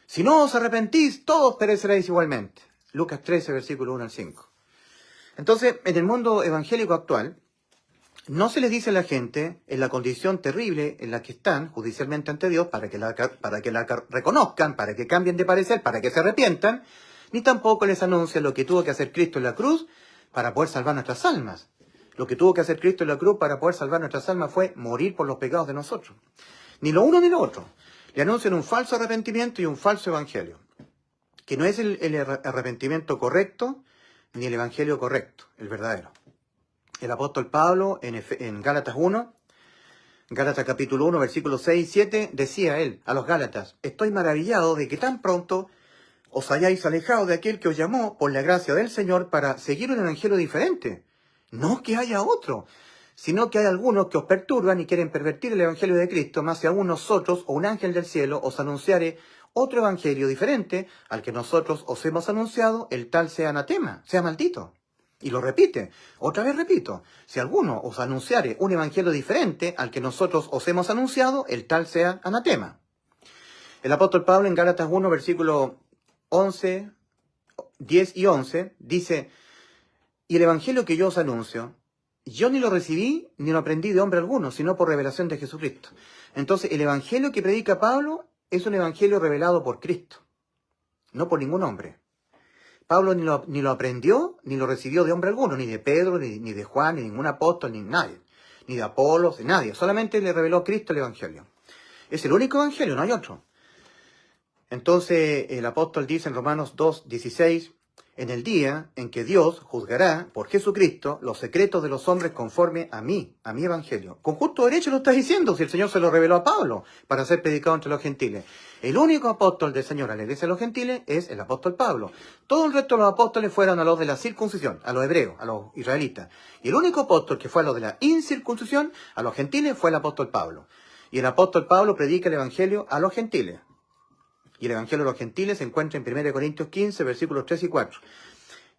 Si no os arrepentís, todos pereceréis igualmente. Lucas 13, versículo 1 al 5. Entonces, en el mundo evangélico actual, no se les dice a la gente en la condición terrible en la que están judicialmente ante Dios para que la reconozcan, para que cambien de parecer, para que se arrepientan, ni tampoco les anuncia lo que tuvo que hacer Cristo en la cruz para poder salvar nuestras almas. Lo que tuvo que hacer Cristo en la cruz para poder salvar nuestras almas fue morir por los pecados de nosotros. Ni lo uno ni lo otro. Le anuncian un falso arrepentimiento y un falso evangelio, que no es el arrepentimiento correcto ni el evangelio correcto, el verdadero. El apóstol Pablo en Gálatas 1, Gálatas capítulo 1, versículos 6 y 7, decía él a los Gálatas: estoy maravillado de que tan pronto os hayáis alejado de aquel que os llamó por la gracia del Señor para seguir un evangelio diferente. No que haya otro, sino que hay algunos que os perturban y quieren pervertir el evangelio de Cristo, más si aún nosotros o un ángel del cielo os anunciare otro evangelio diferente al que nosotros os hemos anunciado, el tal sea anatema, sea maldito. Y lo repite, otra vez repito, si alguno os anunciare un evangelio diferente al que nosotros os hemos anunciado, el tal sea anatema. El apóstol Pablo en Gálatas 1, versículo 11, 10 y 11, dice: y el evangelio que yo os anuncio, yo ni lo recibí ni lo aprendí de hombre alguno, sino por revelación de Jesucristo. Entonces, el evangelio que predica Pablo es un evangelio revelado por Cristo, no por ningún hombre. Pablo ni lo aprendió, ni lo recibió de hombre alguno, ni de Pedro, ni de Juan, ni de ningún apóstol, ni nadie, ni de Apolos, de nadie. Solamente le reveló Cristo el evangelio. Es el único evangelio, no hay otro. Entonces el apóstol dice en Romanos 2, 16, en el día en que Dios juzgará por Jesucristo los secretos de los hombres conforme a mi evangelio. Con justo derecho lo está diciendo, si el Señor se lo reveló a Pablo para ser predicado entre los gentiles. El único apóstol del Señor a la iglesia de los gentiles es el apóstol Pablo. Todo el resto de los apóstoles fueron a los de la circuncisión, a los hebreos, a los israelitas. Y el único apóstol que fue a los de la incircuncisión, a los gentiles, fue el apóstol Pablo. Y el apóstol Pablo predica el evangelio a los gentiles. Y el evangelio de los gentiles se encuentra en 1 Corintios 15, versículos 3 y 4.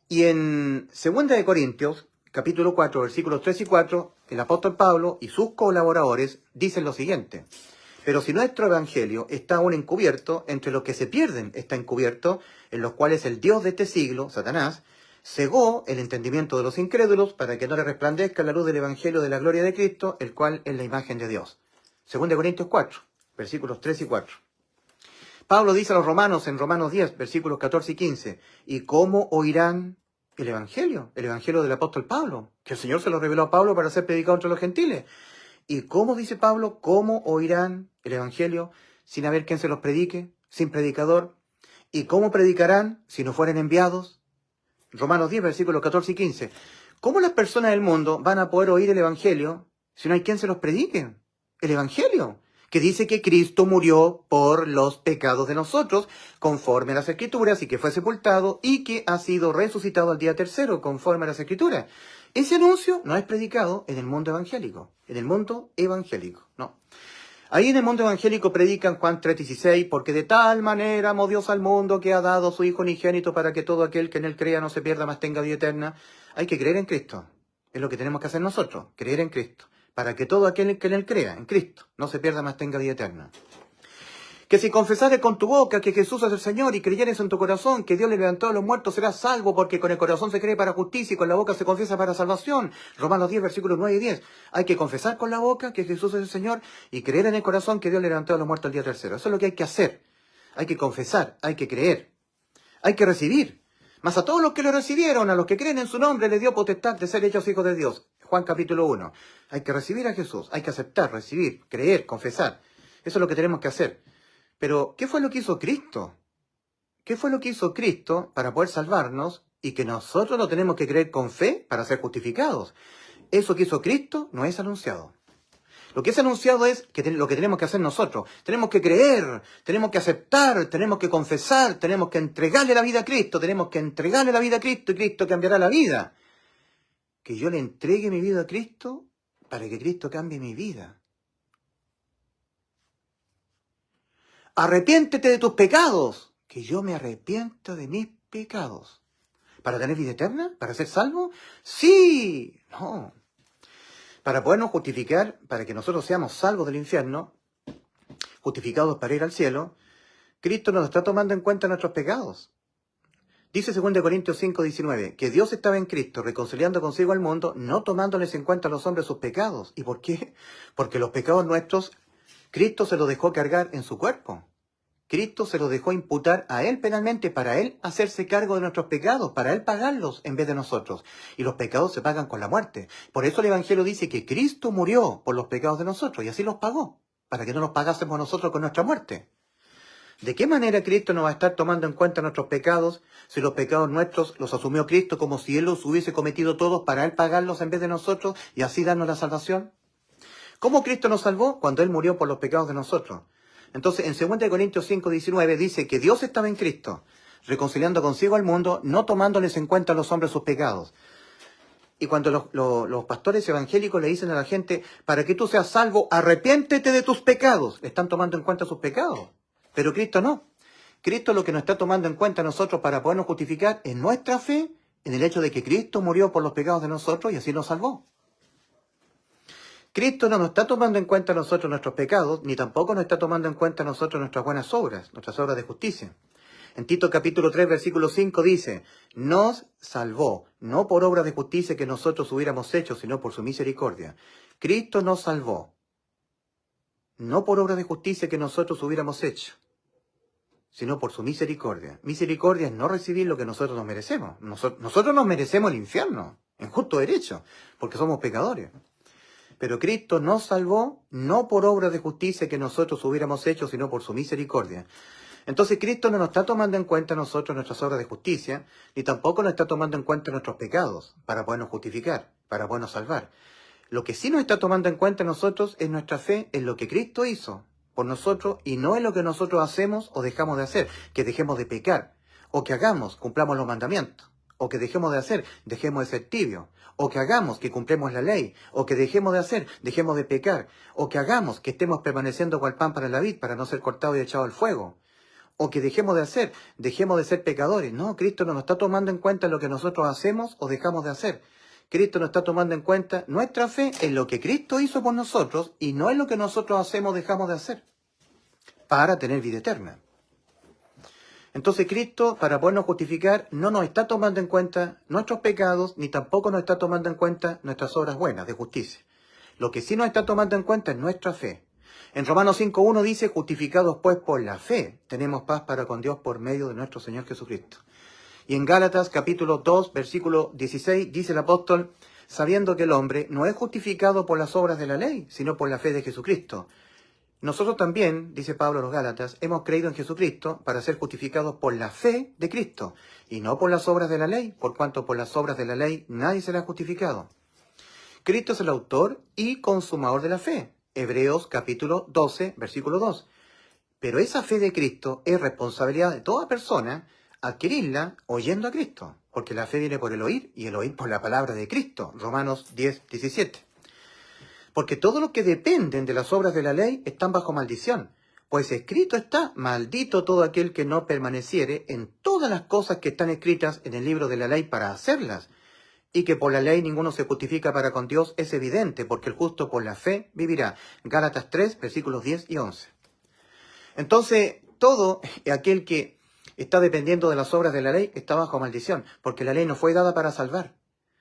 Y en 2 Corintios, capítulo 4, versículos 3 y 4, el apóstol Pablo y sus colaboradores dicen lo siguiente: pero si nuestro evangelio está aún encubierto, entre los que se pierden está encubierto, en los cuales el Dios de este siglo, Satanás, cegó el entendimiento de los incrédulos para que no le resplandezca la luz del evangelio de la gloria de Cristo, el cual es la imagen de Dios. 2 Corintios 4, versículos 3 y 4. Pablo dice a los romanos en Romanos 10, versículos 14 y 15, ¿y cómo oirán el evangelio? El evangelio del apóstol Pablo, que el Señor se lo reveló a Pablo para ser predicado entre los gentiles. ¿Y cómo, dice Pablo, cómo oirán el evangelio sin haber quien se los predique, sin predicador? ¿Y cómo predicarán si no fueren enviados? Romanos 10, versículos 14 y 15. ¿Cómo las personas del mundo van a poder oír el evangelio si no hay quien se los predique? El evangelio, que dice que Cristo murió por los pecados de nosotros, conforme a las Escrituras, y que fue sepultado, y que ha sido resucitado al día tercero, conforme a las Escrituras. Ese anuncio no es predicado en el mundo evangélico. En el mundo evangélico, no. Ahí en el mundo evangélico predican Juan 3:16, porque de tal manera amó Dios al mundo que ha dado a su Hijo unigénito para que todo aquel que en él crea no se pierda, mas tenga vida eterna. Hay que creer en Cristo. Es lo que tenemos que hacer nosotros, creer en Cristo. Para que todo aquel que en él crea, en Cristo, no se pierda, mas tenga vida eterna. Que si confesares con tu boca que Jesús es el Señor y creyeres en tu corazón que Dios le levantó a los muertos, serás salvo, porque con el corazón se cree para justicia y con la boca se confiesa para salvación. Romanos 10, versículos 9 y 10. Hay que confesar con la boca que Jesús es el Señor y creer en el corazón que Dios le levantó a los muertos el día tercero. Eso es lo que hay que hacer. Hay que confesar, hay que creer, hay que recibir. Mas a todos los que lo recibieron, a los que creen en su nombre, le dio potestad de ser hechos hijos de Dios. Juan capítulo 1. Hay que recibir a Jesús, hay que aceptar, recibir, creer, confesar. Eso es lo que tenemos que hacer. Pero, ¿qué fue lo que hizo Cristo? ¿Qué fue lo que hizo Cristo para poder salvarnos y que nosotros lo tenemos que creer con fe para ser justificados? Eso que hizo Cristo no es anunciado. Lo que es anunciado es lo que tenemos que hacer nosotros. Tenemos que creer, tenemos que aceptar, tenemos que confesar, tenemos que entregarle la vida a Cristo, tenemos que entregarle la vida a Cristo y Cristo cambiará la vida. Que yo le entregue mi vida a Cristo para que Cristo cambie mi vida. Arrepiéntete de tus pecados, que yo me arrepiento de mis pecados. ¿Para tener vida eterna? ¿Para ser salvo? Sí, no. Para podernos justificar, para que nosotros seamos salvos del infierno, justificados para ir al cielo, Cristo nos está tomando en cuenta nuestros pecados. Dice 2 Corintios 5:19, que Dios estaba en Cristo, reconciliando consigo al mundo, no tomándoles en cuenta a los hombres sus pecados. ¿Y por qué? Porque los pecados nuestros, Cristo se los dejó cargar en su cuerpo. Cristo se los dejó imputar a Él penalmente para Él hacerse cargo de nuestros pecados, para Él pagarlos en vez de nosotros. Y los pecados se pagan con la muerte. Por eso el Evangelio dice que Cristo murió por los pecados de nosotros y así los pagó, para que no los pagásemos nosotros con nuestra muerte. ¿De qué manera Cristo nos va a estar tomando en cuenta nuestros pecados si los pecados nuestros los asumió Cristo como si Él los hubiese cometido todos para Él pagarlos en vez de nosotros y así darnos la salvación? ¿Cómo Cristo nos salvó? Cuando Él murió por los pecados de nosotros. Entonces, en 2 Corintios 5:19 dice que Dios estaba en Cristo, reconciliando consigo al mundo, no tomándoles en cuenta a los hombres sus pecados. Y cuando los pastores evangélicos le dicen a la gente, para que tú seas salvo, arrepiéntete de tus pecados, le están tomando en cuenta sus pecados. Pero Cristo no. Cristo lo que nos está tomando en cuenta a nosotros para podernos justificar es nuestra fe en el hecho de que Cristo murió por los pecados de nosotros y así nos salvó. Cristo no nos está tomando en cuenta a nosotros nuestros pecados, ni tampoco nos está tomando en cuenta a nosotros nuestras buenas obras, nuestras obras de justicia. En Tito capítulo 3, versículo 5 dice, nos salvó, no por obras de justicia que nosotros hubiéramos hecho, sino por su misericordia. Cristo nos salvó, no por obras de justicia que nosotros hubiéramos hecho, sino por su misericordia. Misericordia es no recibir lo que nosotros nos merecemos. Nosotros nos merecemos el infierno, en justo derecho, porque somos pecadores. Pero Cristo nos salvó no por obras de justicia que nosotros hubiéramos hecho, sino por su misericordia. Entonces Cristo no nos está tomando en cuenta a nosotros nuestras obras de justicia, ni tampoco nos está tomando en cuenta nuestros pecados para podernos justificar, para podernos salvar. Lo que sí nos está tomando en cuenta a nosotros es nuestra fe en lo que Cristo hizo por nosotros y no en lo que nosotros hacemos o dejamos de hacer, que dejemos de pecar, o que hagamos, cumplamos los mandamientos, o que dejemos de hacer, dejemos de ser tibios, o que hagamos, que cumplemos la ley, o que dejemos de hacer, dejemos de pecar, o que hagamos, que estemos permaneciendo cual pan para la vid, para no ser cortado y echado al fuego, o que dejemos de hacer, dejemos de ser pecadores. No, Cristo no nos está tomando en cuenta lo que nosotros hacemos o dejamos de hacer. Cristo nos está tomando en cuenta nuestra fe en lo que Cristo hizo por nosotros y no en lo que nosotros hacemos o dejamos de hacer, para tener vida eterna. Entonces Cristo, para podernos justificar, no nos está tomando en cuenta nuestros pecados, ni tampoco nos está tomando en cuenta nuestras obras buenas de justicia. Lo que sí nos está tomando en cuenta es nuestra fe. En Romanos 5:1 dice, justificados pues por la fe, tenemos paz para con Dios por medio de nuestro Señor Jesucristo. Y en Gálatas capítulo 2, versículo 16, dice el apóstol, sabiendo que el hombre no es justificado por las obras de la ley, sino por la fe de Jesucristo. Nosotros también, dice Pablo a los Gálatas, hemos creído en Jesucristo para ser justificados por la fe de Cristo, y no por las obras de la ley, por cuanto por las obras de la ley nadie será justificado. Cristo es el autor y consumador de la fe. Hebreos capítulo 12, versículo 2. Pero esa fe de Cristo es responsabilidad de toda persona adquirirla oyendo a Cristo, porque la fe viene por el oír y el oír por la palabra de Cristo. Romanos 10, 17. Porque todos los que dependen de las obras de la ley están bajo maldición, pues escrito está, maldito todo aquel que no permaneciere en todas las cosas que están escritas en el libro de la ley para hacerlas, y que por la ley ninguno se justifica para con Dios es evidente, porque el justo por la fe vivirá. Gálatas 3, versículos 10 y 11. Entonces, todo aquel que está dependiendo de las obras de la ley está bajo maldición, porque la ley no fue dada para salvar,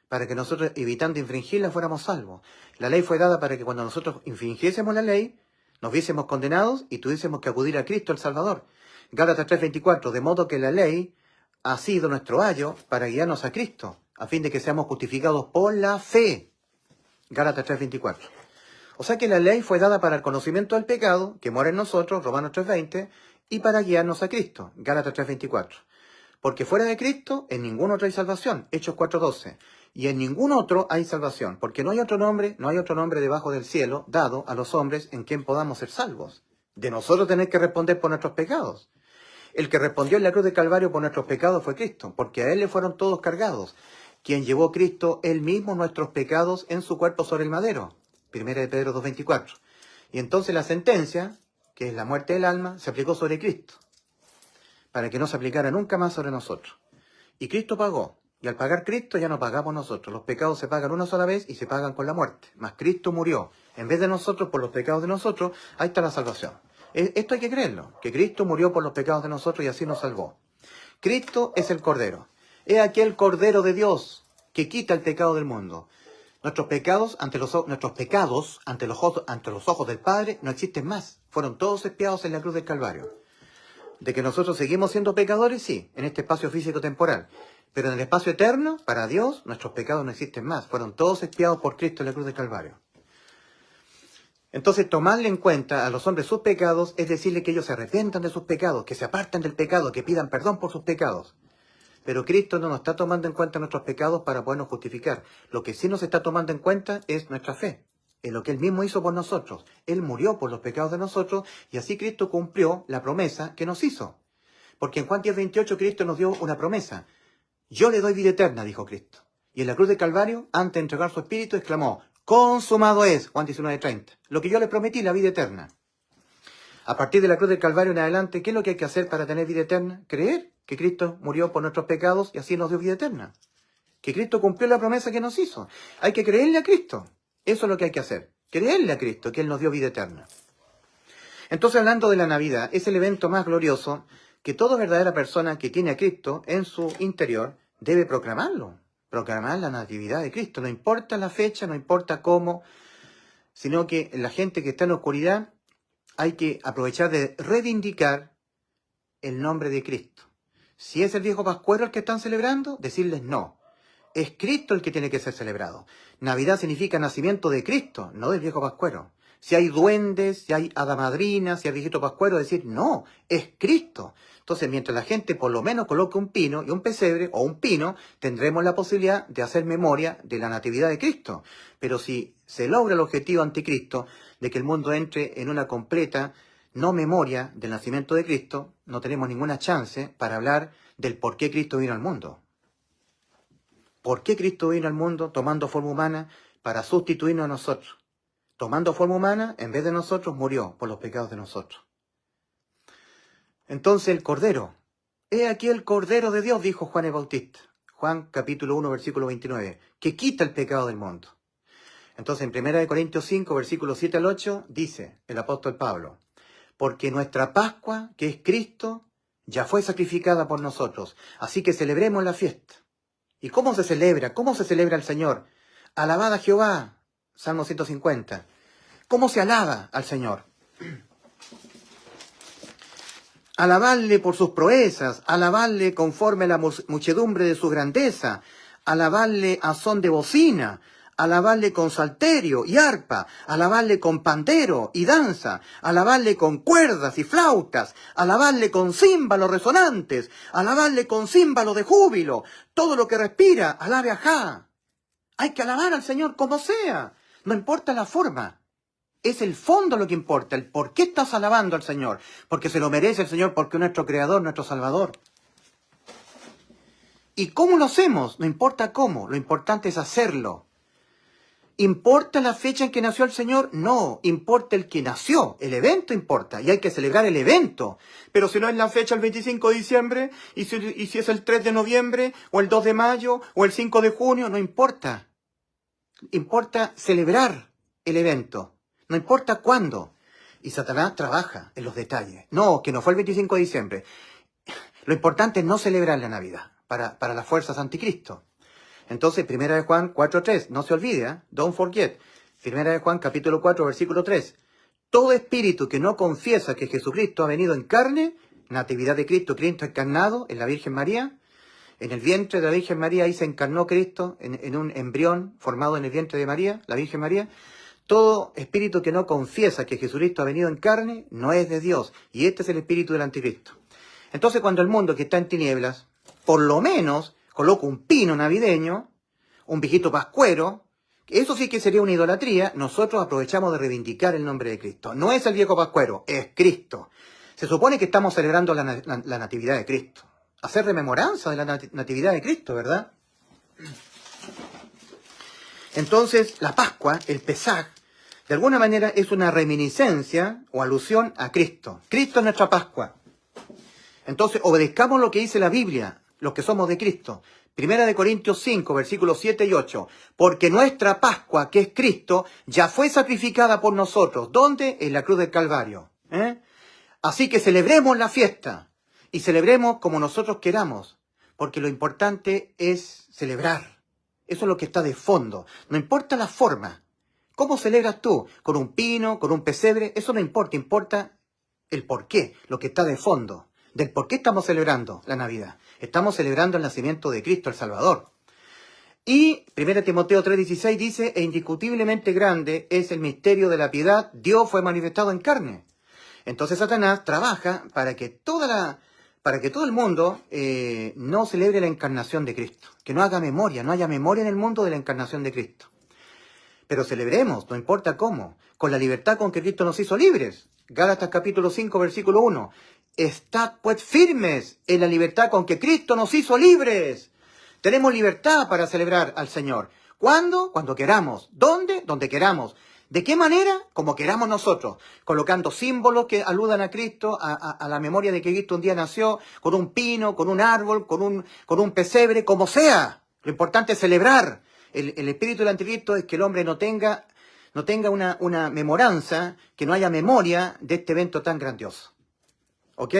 para que nosotros, evitando infringirla, fuéramos salvos. La ley fue dada para que cuando nosotros infringiésemos la ley, nos viésemos condenados y tuviésemos que acudir a Cristo el Salvador. Gálatas 3:24, de modo que la ley ha sido nuestro ayo para guiarnos a Cristo, a fin de que seamos justificados por la fe. Gálatas 3:24. O sea que la ley fue dada para el conocimiento del pecado, que mora en nosotros, Romanos 3:20, y para guiarnos a Cristo, Gálatas 3:24. Porque fuera de Cristo, en ningún otro hay salvación, Hechos 4:12. Y en ningún otro hay salvación, porque no hay otro nombre debajo del cielo dado a los hombres en quien podamos ser salvos. De nosotros tener que responder por nuestros pecados. El que respondió en la cruz de Calvario por nuestros pecados fue Cristo, porque a Él le fueron todos cargados. Quien llevó Cristo Él mismo nuestros pecados en su cuerpo sobre el madero. 1 de Pedro 2:24. Y entonces la sentencia, que es la muerte del alma, se aplicó sobre Cristo, para que no se aplicara nunca más sobre nosotros. Y Cristo pagó. Y al pagar Cristo ya no pagamos nosotros. Los pecados se pagan una sola vez y se pagan con la muerte. Mas Cristo murió en vez de nosotros por los pecados de nosotros. Ahí está la salvación. Esto hay que creerlo, que Cristo murió por los pecados de nosotros y así nos salvó. Cristo es el Cordero. He aquí el Cordero de Dios que quita el pecado del mundo. Nuestros pecados ante los ojos del Padre no existen más. Fueron todos expiados en la cruz del Calvario. De que nosotros seguimos siendo pecadores, sí, en este espacio físico-temporal. Pero en el espacio eterno, para Dios, nuestros pecados no existen más. Fueron todos expiados por Cristo en la cruz del Calvario. Entonces, tomarle en cuenta a los hombres sus pecados es decirle que ellos se arrepientan de sus pecados, que se aparten del pecado, que pidan perdón por sus pecados. Pero Cristo no nos está tomando en cuenta nuestros pecados para podernos justificar. Lo que sí nos está tomando en cuenta es nuestra fe, en lo que Él mismo hizo por nosotros. Él murió por los pecados de nosotros y así Cristo cumplió la promesa que nos hizo. Porque en Juan 10:28 Cristo nos dio una promesa. Yo le doy vida eterna, dijo Cristo. Y en la cruz del Calvario, antes de entregar su espíritu, exclamó, consumado es, Juan 19:30. Lo que yo le prometí, la vida eterna. A partir de la cruz del Calvario en adelante, ¿qué es lo que hay que hacer para tener vida eterna? Creer que Cristo murió por nuestros pecados y así nos dio vida eterna. Que Cristo cumplió la promesa que nos hizo. Hay que creerle a Cristo. Eso es lo que hay que hacer. Creerle a Cristo, que Él nos dio vida eterna. Entonces, hablando de la Navidad, es el evento más glorioso que toda verdadera persona que tiene a Cristo en su interior debe proclamarlo. Proclamar la natividad de Cristo. No importa la fecha, no importa cómo, sino que la gente que está en la oscuridad hay que aprovechar de reivindicar el nombre de Cristo. Si es el viejo pascuero el que están celebrando, decirles no. Es Cristo el que tiene que ser celebrado. Navidad significa nacimiento de Cristo, no del viejo pascuero. Si hay duendes, si hay hada madrina, si hay viejito pascuero, decir no, es Cristo. Entonces, mientras la gente por lo menos coloque un pino y un pesebre o un pino, tendremos la posibilidad de hacer memoria de la natividad de Cristo. Pero si se logra el objetivo anticristo de que el mundo entre en una completa no memoria del nacimiento de Cristo, no tenemos ninguna chance para hablar del por qué Cristo vino al mundo. ¿Por qué Cristo vino al mundo tomando forma humana? Para sustituirnos a nosotros. Tomando forma humana, en vez de nosotros, murió por los pecados de nosotros. Entonces el Cordero. He aquí el Cordero de Dios, dijo Juan el Bautista. Juan capítulo 1, versículo 29. Que quita el pecado del mundo. Entonces en 1 Corintios 5, versículos 7 al 8, dice el apóstol Pablo. Porque nuestra Pascua, que es Cristo, ya fue sacrificada por nosotros. Así que celebremos la fiesta. ¿Y cómo se celebra? ¿Cómo se celebra el Señor? Alabad a Jehová. Salmo 150. ¿Cómo se alaba al Señor? Alabadle por sus proezas, alabadle conforme a la muchedumbre de su grandeza, alabadle a son de bocina, alabadle con salterio y arpa, alabadle con pandero y danza, alabadle con cuerdas y flautas, alabadle con címbalos resonantes, alabadle con címbalo de júbilo, todo lo que respira, alabe a Jah. Hay que alabar al Señor como sea, no importa la forma. Es el fondo lo que importa, el por qué estás alabando al Señor. Porque se lo merece el Señor, porque es nuestro Creador, nuestro Salvador. ¿Y cómo lo hacemos? No importa cómo, lo importante es hacerlo. ¿Importa la fecha en que nació el Señor? No, importa el que nació, el evento importa, y hay que celebrar el evento. Pero si no es la fecha el 25 de diciembre, y si es el 3 de noviembre, o el 2 de mayo, o el 5 de junio, no importa. Importa celebrar el evento. No importa cuándo. Y Satanás trabaja en los detalles. No, que no fue el 25 de diciembre. Lo importante es no celebrar la Navidad para las fuerzas anticristo. Entonces, 1 de Juan 4:3, no se olvide, don't forget. 1 de Juan capítulo 4, versículo 3. Todo espíritu que no confiesa que Jesucristo ha venido en carne, natividad de Cristo, Cristo encarnado en la Virgen María, en el vientre de la Virgen María, ahí se encarnó Cristo, en un embrión formado en el vientre de María, la Virgen María. Todo espíritu que no confiesa que Jesucristo ha venido en carne no es de Dios. Y este es el espíritu del anticristo. Entonces cuando el mundo que está en tinieblas, por lo menos coloca un pino navideño, un viejito pascuero, eso sí que sería una idolatría, nosotros aprovechamos de reivindicar el nombre de Cristo. No es el viejo pascuero, es Cristo. Se supone que estamos celebrando la natividad de Cristo. Hacer rememoranza de la natividad de Cristo, ¿verdad? Entonces, la Pascua, el Pesaj, de alguna manera es una reminiscencia o alusión a Cristo. Cristo es nuestra Pascua. Entonces, obedezcamos lo que dice la Biblia, los que somos de Cristo. 1 Corintios 5, versículos 7 y 8. Porque nuestra Pascua, que es Cristo, ya fue sacrificada por nosotros. ¿Dónde? En la cruz del Calvario. Así que celebremos la fiesta. Y celebremos como nosotros queramos, porque lo importante es celebrar. Eso es lo que está de fondo. No importa la forma. ¿Cómo celebras tú? ¿Con un pino? ¿Con un pesebre? Eso no importa. Importa el porqué, lo que está de fondo. Del por qué estamos celebrando la Navidad. Estamos celebrando el nacimiento de Cristo, el Salvador. Y 1 Timoteo 3:16 dice, e indiscutiblemente grande es el misterio de la piedad, Dios fue manifestado en carne. Entonces Satanás trabaja para que todo el mundo no celebre la encarnación de Cristo, que no haga memoria, no haya memoria en el mundo de la encarnación de Cristo. Pero celebremos, no importa cómo, con la libertad con que Cristo nos hizo libres. Gálatas capítulo 5, versículo 1. Estad pues firmes en la libertad con que Cristo nos hizo libres. Tenemos libertad para celebrar al Señor. ¿Cuándo? Cuando queramos. ¿Dónde? Donde queramos. ¿De qué manera? Como queramos nosotros, colocando símbolos que aludan a Cristo, a la memoria de que Cristo un día nació, con un pino, con un árbol, con un pesebre, como sea. Lo importante es celebrar. El espíritu del anticristo es que el hombre no tenga una memoranza, que no haya memoria de este evento tan grandioso. ¿Ok?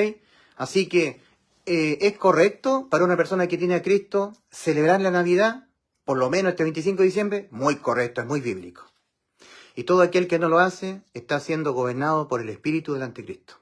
Así que es correcto para una persona que tiene a Cristo celebrar la Navidad, por lo menos este 25 de diciembre, muy correcto, es muy bíblico. Y todo aquel que no lo hace está siendo gobernado por el espíritu del anticristo.